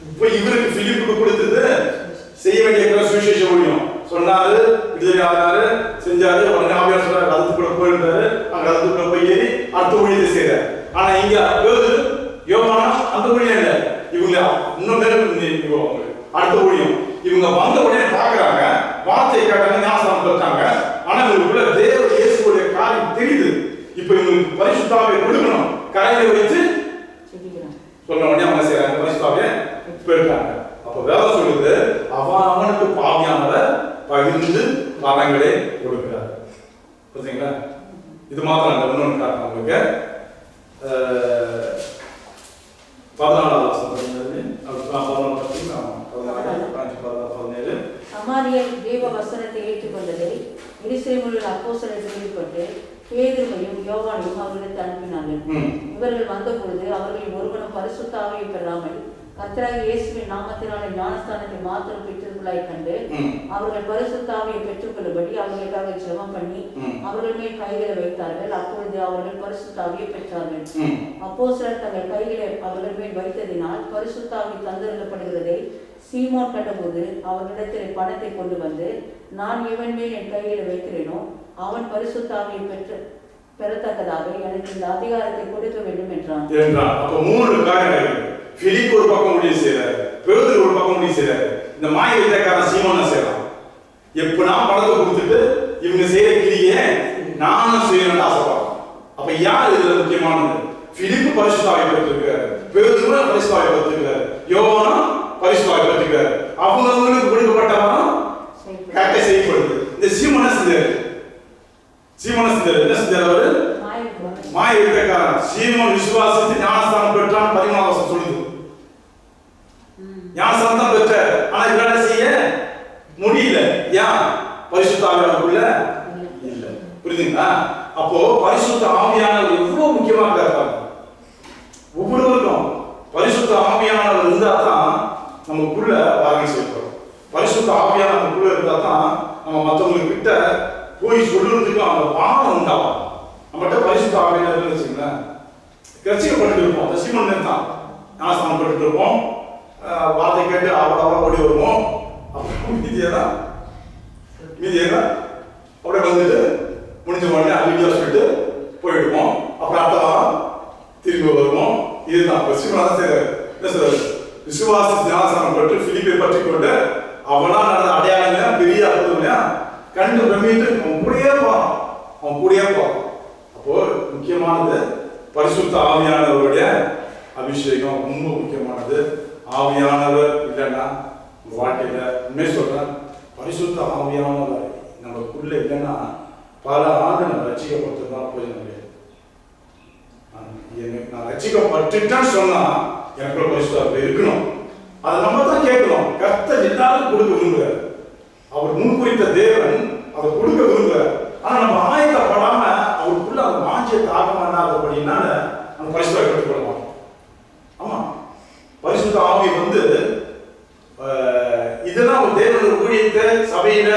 இப்ப இவருக்கு பிலிப்புக்கு கொடுத்தது செய்ய வேண்டிய சுவிசேஷ ஊழியம் சொன்னாரு, விடுதலை ஆனாரு, செஞ்சாரு. உடனே ஆவியானவர் சொல்றாரு, ரதத்துக்குள்ள போயிருந்தாரு, அங்க ரதத்துக்குள்ள போய் ஏறி அடுத்த ஊழியத்தை செய்யறாரு. ஆனா இங்க பேதுரு யோவானா அந்த ஊழியம் இல்லை, இவங்க இன்னும் மேல அடுத்த ஊழியம். இவங்க வந்த உடனே பாக்குறாங்க, வார்த்தையை கேட்டாங்க, ஞானஸ்நானம் பெற்றாங்க. ஆனா இவங்களுக்குள்ள தேவ இயேசுவுடைய காரியம் தெரியுது. இப்போ இவங்களுக்கு பரிசுத்தாவியை கொடுக்கணும், கரையில வைத்து சொன்ன உடனே அவங்க செய்யறாங்க, பரிசுத்தாவியை பெற்றாங்க. அப்ப வேதம் சொல்லுது, அவனுக்கு பாவியானவர் பகிர்ந்து வரங்களை கொடுக்கிறார். புரியுதுங்களா? இது மாத்திரம் அந்த இன்னொன்று காரணம் உங்களுக்கு 14 சமாரியர் தேவ வசனத்தை ஏற்றுக்கொண்டதை எருசலேமில் அப்போஸ்தலர்கள் கேள்விப்பட்டு பேதுருவையும் யோவானையும் அவர்களுக்கு அனுப்பினார்கள். இவர்கள் வந்தபொழுது அவர்களில் ஒருவனும் பரிசுத்த ஆவியை பெறாமல் கர்த்தராகிய இயேசுவின் நாமத்தினாலே ஞானஸ்தானத்தை மாத்திரம் பெற்றவர்களாய் கண்டு அவர்கள் பரிசுத்த ஆவியை பெற்றுக்கொள்ளும்படி அவர்களுக்காக ஜெபம் பண்ணி அவர்கள் மேல் கைகளை வைத்தார்கள். அப்பொழுது அவர்கள் பரிசுத்த ஆவியை பெற்றார்கள். அப்போஸ்தலர் தங்கள் கைகளை அவர்கள் மேல் வைத்ததினால் பரிசுத்த ஆவி தந்தருளப்படுகிறதை சீமோன் கண்டபோது அவர்களிடத்தில் பணத்தை கொண்டு வந்து, நான் எவன் மேல் என் கைகளை வைக்கிறேனோ அவன் பரிசுத்த ஆவியை பெறத்தக்கதாக எனக்கு இந்த அதிகாரத்தை கொடுக்க வேண்டும் என்றான். அப்ப 3 காரியங்கள். பிலிப் ஒரு பக்கம் முடிவு செய்யறாரு, பேதுரு ஒரு பக்கம் முடிவு செய்யறாரு, இந்த மாய வித்தைக்காரன் சீமோன் செய்யறான். எப்ப நான் பணத்தை கொடுத்துட்டு இவங்க செய்யற கிரியை நானும் செய்யணும்னு ஆசைப்படுறேன். அப்ப யார் இதுல முக்கியமானது? பிலிப்பு பரிசுத்த ஆவியை பெற்றிருக்காரு, பேதுரு பரிசுத்த ஆவியை பெற்றிருக்காரு, யோவானும் பரிசுத்த ஆவியை பெற்றிருக்காரு. அவங்களுக்கு கொடுக்கப்பட்டவனும் கரெக்டா செய்யப்படுது. இந்த சீமோன் செஞ்சாரு, என்ன செஞ்சாரு? அவரு மாய வித்தைக்காரன். சீமோன் விசுவாசித்து ஞானஸ்தானம் பெற்றான். 14 வருஷம் சொல்லுது, ஞானஸ்தானம் தான் பெற்ற. ஆனா இவரால செய்ய முடியல. ஏன்? பரிசுத்த ஆவியானவருக்குள்ள இல்ல. புரியுதுங்களா? அப்போ பரிசுத்த ஆவியானவர் எவ்வளவு முக்கியமாக இருக்காங்க ஒவ்வொருவருக்கும். பரிசுத்த ஆவியானவர் இருந்தா தான் நமக்குள்ள வரங்கள் செய்யப்படும். பரிசுத்த ஆவியானவர் நமக்குள்ள இருந்தா தான் நம்ம மற்றவங்களுக்கு கிட்ட போய் சொல்றதுக்கு அந்த பாவம் உண்டாகும். நம்மகிட்ட பரிசுத்த ஆவியானவர் வச்சுங்களேன், ரட்சிக்கப்பட்டு இருப்போம். அந்த சீமோன் தான் ஞானஸ்நானம் பெற்று இருப்போம், வார்த்தை கேட்டு அவள ஓடி வருவோம். அப்புறம் மீதியெல்லாம் அப்படியே வந்துட்டு முடிஞ்ச உடனே அழுகியா சொல்லிட்டு போயிடுவோம். அப்புறம் அடுத்த வாரம் திரும்பி வருவோம். இதுதான் சீமோன் செய்யறாரு. என்ன சொல்றாரு? விசுவாசி ஞானஸ்நானம் பெற்று பிலிப்பை பற்றி கொண்டு அவனா நடந்த அடையாளங்கள் பெரிய அற்புதம் கண்டு பிரமிட்டு அவன் கூடயே போவான். அப்போ முக்கியமானது பரிசுத்த ஆவியானவருடைய அபிஷேகம் ரொம்ப முக்கியமானது. ஆவியானவர் இல்லைன்னா வாழ்க்கையில உண்மை சொல்றேன், பரிசுத்த ஆவியானவர் நமக்குள்ள இல்லைன்னா பல ஆண்டு நம்ம ரட்சிக்கப்பட்டிருந்தாலும் போய் முடியாது. நான் ரட்சிக்கப்பட்டுட்டேன்னு சொன்னா எனக்கு பரிசுத்த இருக்கணும். அதை நம்ம தான் கேட்கணும். கர்த்தர் எல்லாரும் கொடுக்க விரும்புகிறார். அவர் முன்குறித்த தேவன் அதை கொடுக்க விரும்புகிறார். ஆனா நம்ம ஆயத்தப்படாம அவருக்குள்ள அந்த வாஞ்சிய தாகம் இல்லாதபடினால நம்ம பரிசுத்த பெற்றுக்கொள்ள மாட்டோம். ஆமா, பரிசுத்த ஆவி இதெல்லாம் ஒரு தேவனுடைய ஊழியத்தை சபையில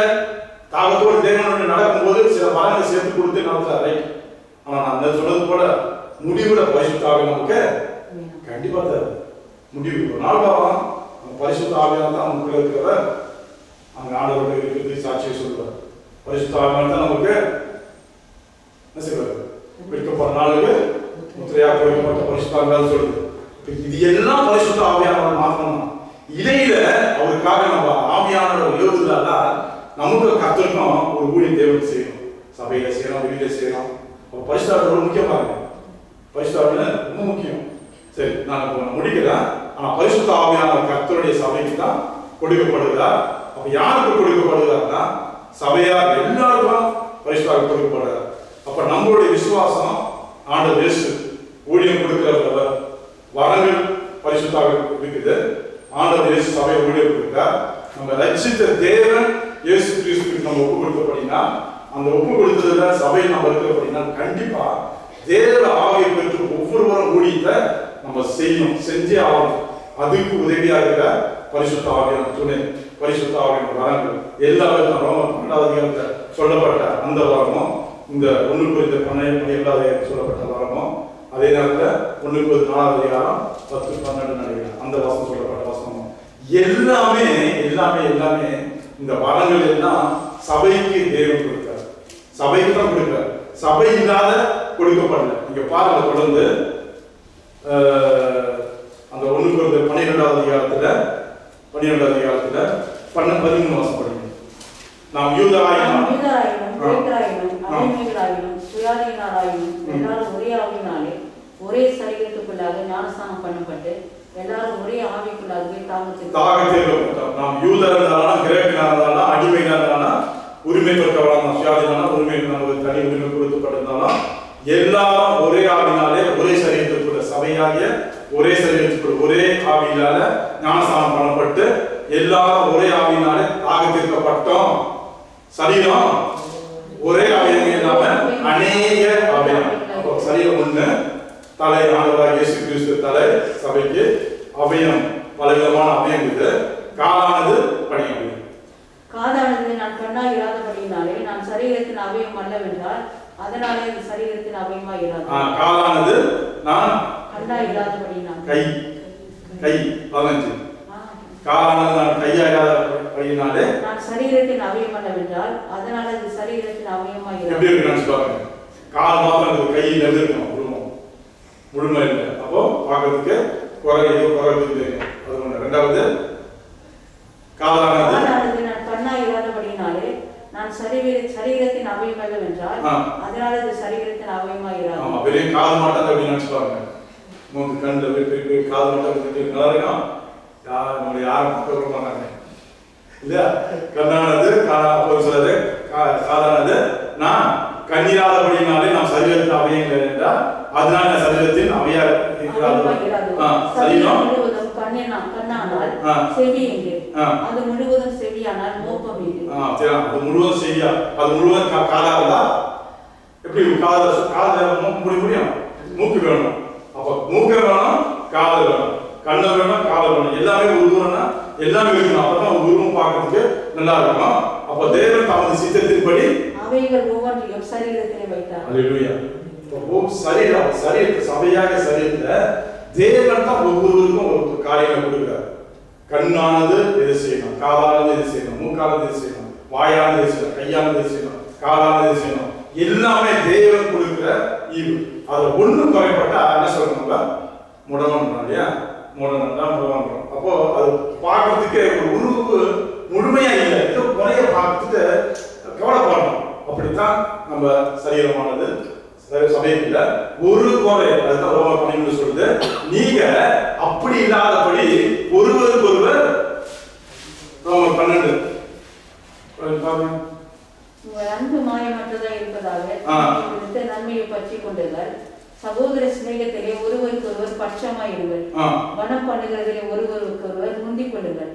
தாகத்தோடு தேவனோட நடக்கும்போது சில வரங்களை சேர்த்து கொடுத்து நடத்துறாரு, ரைட். ஆனா நான் சொன்னது போல முடிவுல பரிசுத்த ஆவி நமக்கு கண்டிப்பா தேவை. முடிவு ஒரு நாள் வரலாம், பரிசுத்த ஆவியான தான் நமக்குள்ள இருக்கிறவர் அங்க ஆண்டவரோட இருக்கிறது சாட்சியை சொல்லுவார். பரிசுத்த ஆவியான தான் நமக்கு என்ன செய்வார்? விற்கப்பட்ட நாளுக்கு முத்திரையாக கொடுக்கப்பட்ட பரிசுத்த ஆவியானவர் சொல்லுது. இது எல்லாம் பரிசுத்த ஆவியானவர் மாத்திரம் தான். இடையில அவருக்காக நம்ம ஆவியானவர் எழுதுதால நமக்கு கத்திருக்கோம் ஒரு ஊழிய தேவன் செய்யணும். சபையில செய்யணும், வீட்டில செய்யணும். அப்போ பரிசுத்த ஆவி ரொம்ப முக்கியமா இருக்கு. பரிசுத்த ஆவி ரொம்ப முக்கியம். சரி, நான் முடிக்கிறேன். ஆனா பரிசுத்த ஆவியானவர் கர்த்தருடைய சபைக்கு தான் கொடுக்கப்படுகிறார். அப்ப யாருக்கு கொடுக்கப்படுகிறார்னா சபையார் எல்லாருக்கும் பரிசுத்த ஆவி கொடுக்கப்படுகிறார். அப்ப நம்மளுடைய விசுவாசம் ஆண்டவர் இயேசு ஊழியம் கொடுக்கிறவர், வரங்கள் பரிசுத்த ஆவி இருக்குது. ஆண்டவர் இயேசு சபையை ஊழியம் கொடுக்கிறார். நம்ம ரட்சித்த தேவன் இயேசு கிறிஸ்துவுக்கு நம்ம ஒப்பு கொடுத்தபடினா, அந்த ஒப்பு கொடுத்ததுல சபையில் நம்ம இருக்கிறபடினா கண்டிப்பா தேவ ஆவியை பெற்று ஒவ்வொருவரும் ஊழியத்தை நம்ம செய்யணும், செஞ்சே ஆகணும். அதுக்கு உதவியா இருக்கிற பரிசுத்த ஆவியான துணை, பரிசுத்த ஆவியான வரங்கள் எல்லாரும் 12வது அதிகாரத்தில் சொல்லப்பட்ட அந்த வரமும், இந்த 1 சொல்லப்பட்ட வரமும், அதே நேரத்தில் 1 அதிகாரம் 10-12 நினைக்கிறேன் அந்த வசனம் சொல்லப்பட்ட வசனமும் எல்லாமே இந்த வரங்கள் எல்லாம் சபைக்கு தேவன் கொடுக்கிறார். சபைக்கு தான் கொடுக்கிறார். சபை இல்லாத கொடுக்கப்படல. நீங்க பாருங்க, தொடர்ந்து அந்த 1 அதிகாரத்துல 13 வசனம் படிங்க. நாம் யூதராயினும் கிரேக்கராயினும் அடிமைகளாயினும் சுயாதீனராயினும் எல்லாரும் ஒரே ஆவியினாலே ஒரே சரீரத்துக்குள்ளாக ஞானஸ்நானம் பண்ணப்பட்டு எல்லாரும் ஒரே ஆவிக்குள்ளாகவே தாகத்தில் நாம் யூதர் இருந்தாலும் கிரேக்கனா இருந்தாலும் அடிமையா இருந்தாலும் உரிமை பெற்றவரான சுயாதீனான உரிமை தனி உரிமை கொடுக்கப்பட்டிருந்தாலும் எல்லாரும் ஒரே ஆவினாலே ஒரே சரீரத்துக்குள்ள சபையாகிய ஒரே சரீரத்துக்குள்ள ஒரே ஆவியினால ஞானஸ்நானம் பண்ணப்பட்டு எல்லாரும் ஒரே ஆவியினாலே தாகத்திற்கப்பட்டோம். சரீரம் ஒரே அவயம் இல்லாம அநேக அவயம். சரீரம் ஒண்ணு, தலை ஆண்டவராகிய இயேசு கிறிஸ்து தலை, சபைக்கு அவயம் பலவிதமான அவயம் இது. காலானது பணியம். காதானது நான் கண்ணாய் இராதபடியினாலே நான் சரீரத்தின் அவயம் அல்லவென்றால் அதனாலே அது சரீரத்தின் அவயமா இராது. காலானது நான் கண்ணாய் இராதபடியினால் கை கை 15 காலானது நான் கையாயாதபடியினாலே நான் சரீரத்தின் அவயம் அல்லவென்றால் அதனால அது சரீரத்தின் அவயமா இராது. எப்படி இருக்கு நினைச்சு பாருங்க. கால் மாத்திரம் இருக்கு, கையில் இருக்கணும், முழுமை இல்லை. அப்போ பார்க்கறதுக்கு குறைவு தெரியும். அது ஒண்ணு. ரெண்டாவது காலானது நான் கண்ணாய் இராதபடியினாலே நான் சரீரத்தின் அவயம் அல்லவென்றால் அதனால அது சரீரத்தின் அவயமா இராது. ஆமா, பெரிய காது மாட்டாங்க அப்படின்னு நினைச்சு பாருங்க. மூக்கு கண்ணில் பெரிய காது மாட்டாங்க நல்லா இருக்கும். நம்மளை யாரும் சொல்ல மாட்டாங்க இல்லையா? கண்ணானது சொல்றது காதானது நான் கண்ணீராதபடினாலே நாம் சரீரத்தின் அவயங்கள் என்றால் அதனால சரீரத்தின் அவையா சரீரம் முழுவதும் கண்ணானால் செவி எங்கே, அது முழுவதும் செவியானால் மோப்பம் எங்கே. அது முழுவதும் செவியா, அது முழுவதும் காதாதா? எப்படி காது முடியும்? மூக்கு வேணும். அப்ப மூக்கு வேணும், காது வேணும், கண்ணு வேணும், காது வேணும். எல்லாமே ஒரு தூரம்னா எல்லாமே இருக்கணும். அப்பதான் ஒரு உருவம் பார்க்கறதுக்கு நல்லா இருக்கும். அப்ப தேவன் தமது சித்தத்தின்படி அவைகள் ஒவ்வொன்றையும் சரீரத்திலே வைத்தார். அல்லேலூயா. சரீரத்தை சபையாக சரீரத்தை தேவன் தான் ஒவ்வொருவருக்கும் ஒரு காரியங்களை கொடுக்கிறார். கண்ணானது எது செய்யணும், காதானது எது செய்யணும், மூக்கானது எது செய்யணும், வாயானது எது செய்யணும், கையானது எது செய்யணும், காலானது எது செய்யணும், எல்லாமே தேவன் கொடுக்கிற ஈவு. அதை ஒண்ணு குறைப்பட்டா என்ன சொல்லணும், முடவன் இல்லையா? முடவன். அப்போ அது பார்க்கறதுக்கு ஒரு உருவுக்கு முழுமையா இல்லை, ஏதோ குறைய பார்த்துட்டு கவலைப்படணும். அப்படித்தான் நம்ம சரீரமானது சபைக்குள்ள ஒரு குறை. அதுதான் ரோமர் 12 சொல்லுது, நீங்க அப்படி இல்லாதபடி ஒருவருக்கு ஒருவர். ரோமர் 12 உங்கள் அன்பு மாயமற்றதா இருப்பதாக நன்மையை பற்றி கொண்டுங்கள். சகோதர சிநேகத்திலே ஒருவருக்கு ஒருவர் பட்சமாயிருங்கள். வனம் பண்ணுகிறதிலே ஒருவருக்கு ஒருவர் முந்திக் கொள்ளுங்கள்.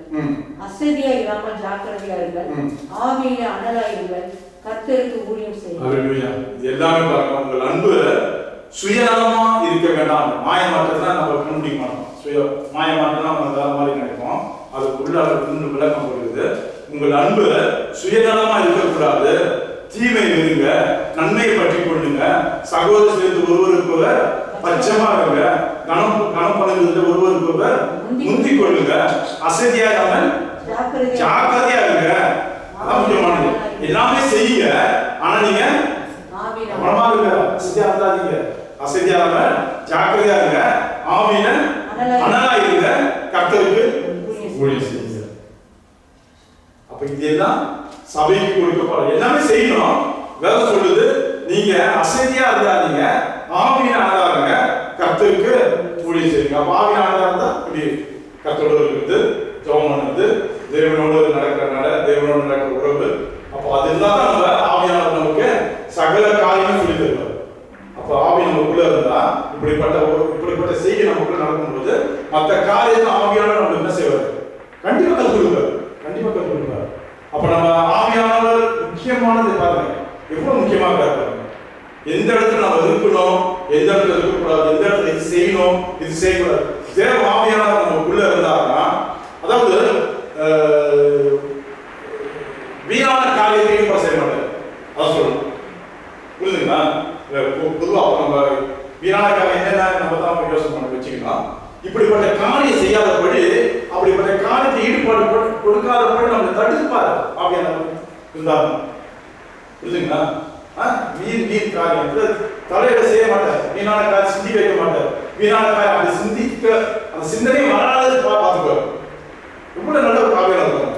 அசதியா இல்லாமல் ஜாக்கிரதையா இருங்கள். ஆவியிலே அனலாயிருங்கள். கர்த்தருக்கு ஊழியம் செய்யுங்கள். எல்லாமே பாருங்க. உங்கள் அன்பு சுயநலமா இருக்க வேண்டாம். மாயமாற்றத்தான் நம்ம கண்டுபிடிக்க மாட்டோம். மாயமாற்றம் நம்ம வேற மாதிரி நினைப்போம். அதுக்குள்ள இன்னும் விளக்கம் போடுது. உங்கள் அன்பு சுயநலமா இருக்கக்கூடாது. தீமை இருங்க, நன்மையை பற்றி கொள்ளுங்க. சகோதர சேர்ந்து ஒருவருக்கு ஒருவர் பட்சமா இருங்க. கணம் பண்ணுறது ஒருவருக்கு ஒருவர் முந்திக் கொள்ளுங்க. அசதியா இல்லாமல் ஜாக்கிரதையா இருங்க. அதான் முக்கியமானது. எல்லாமே செய்யுங்க, ஆனா நீங்க கவனமா இருங்க. அசதியா இருந்தாதீங்க. அசதியா இல்லாம ஜாக்கிரதையா இருங்க. ஆவியில அனலா இருங்க. கர்த்தருக்கு ஊழியம் செய்யுங்க. அப்ப இதெல்லாம் சபைக்கு கொடுக்கப்படும். எல்லாமே செய்யணும். வேலை சொல்லுது, நீங்க அசதியா இருந்தாதீங்க, ஆவியின் ஆதாரங்க. கர்த்தருக்கு ஊழியம் செய்யுங்க. அப்ப ஆவியின் ஆதாரம் தான் இப்படி கர்த்தரோடு இருக்குது, ஜெபம் பண்ணுறது, தேவனோடு நடக்கிறனால தேவனோடு நடக்கிற உறவு. அப்போ அது இருந்தால் தான் நம்ம ஆவியானவர் நமக்கு சகல காரியமும் சொல்லி தருவார். அப்போ ஆவி நமக்குள்ள இருந்தா இப்படிப்பட்ட செய்கை நமக்குள்ள நடக்கும்போது மற்ற காரியத்தை ஆவியானவர் நம்ம என்ன செய்வார்? கண்டிப்பா கற்றுக் கொடுப்பார். கண்டிப்பா கற்றுக் கொடுப்பார். அப்ப நம்ம ஆவியானவர் முக்கியமானது பாருங்க, எவ்வளவு முக்கியமாக இருப்பாங்க. எந்த இடத்துல நம்ம இருக்கணும், எந்த இடத்துல இருக்கக்கூடாது, எந்த இடத்துல இது செய்யணும், இது செய்யக்கூடாது. தேவ ஆவியானவர் நமக்குள்ள இருந்தாருன்னா, அதாவது வீணான காரியத்தை ஈடுபட செய்ய மாட்டார். அதான் சொல்லணும். புரியுதுங்களா? பொதுவாக நம்ம வீணான காரியம் என்னென்ன நம்ம தான் யோசனை பண்ண வச்சுக்கலாம். இப்படிப்பட்ட காரியம் செய்யாதபடி, அப்படிப்பட்ட காரியத்தை ஈடுபாடு கொடுக்காதபடி நம்ம தடுப்பார் ஆவியானவர் இருந்தார். புரியுதுங்களா? வீண் காரியம் தலையிட செய்ய மாட்டார். வீணான காரியம் சிந்திக்க வைக்க மாட்டார். வீணான காரியம் அப்படி சிந்திக்க அந்த சிந்தனையை வராது பார்த்துக்குவார். ரொம்ப நல்ல ஒரு ஆவியானவர்.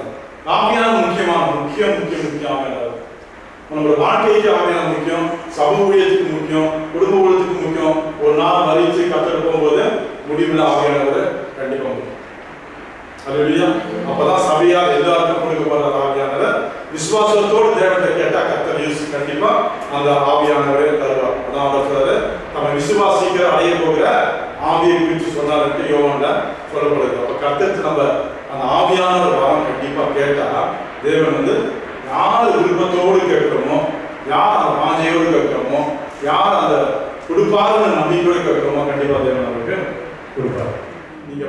ஆவியானவர் முக்கியம். நம்மளோட வாழ்க்கைக்கு ஆவியானவர் முக்கியம், சமூக ஊழியத்துக்கு முக்கியம், குடும்ப ஊழியத்துக்கு முக்கியம். ஒரு நாள் மறித்து கத்தர் போகும்போது முடிவில் ஆவியானவர் கண்டிப்பா முக்கியம். அல்லேலூயா. அப்பதான் சபையார் எல்லாருக்கும் கொடுக்கப்படுற ஆவியானவர். விசுவாசத்தோடு தேவனை கேட்டா கர்த்தர் இயேசு கண்டிப்பா அந்த ஆவியானவரை தருவார். அதான் அவர் சொல்றாரு, நம்ம விசுவாசிக்கிற அடைய போகிற ஆவியை குறித்து சொன்னார் யோவான்ல சொல்லப்படுது. அப்ப கர்த்தர் நம்ம அந்த ஆவியானவர் வரம் கண்டிப்பா கேட்டா தேவன் வந்து யார் விருப்பத்தோடு கேட்கிறோமோ, யார் அந்த வாஞ்சையோடு கேட்கிறோமோ, யார் அந்த கொடுப்பாருன்னு நம்பிக்கையோடு கேட்கிறோமோ கண்டிப்பா தேவன் அவருக்கு கொடுப்பார். நீங்க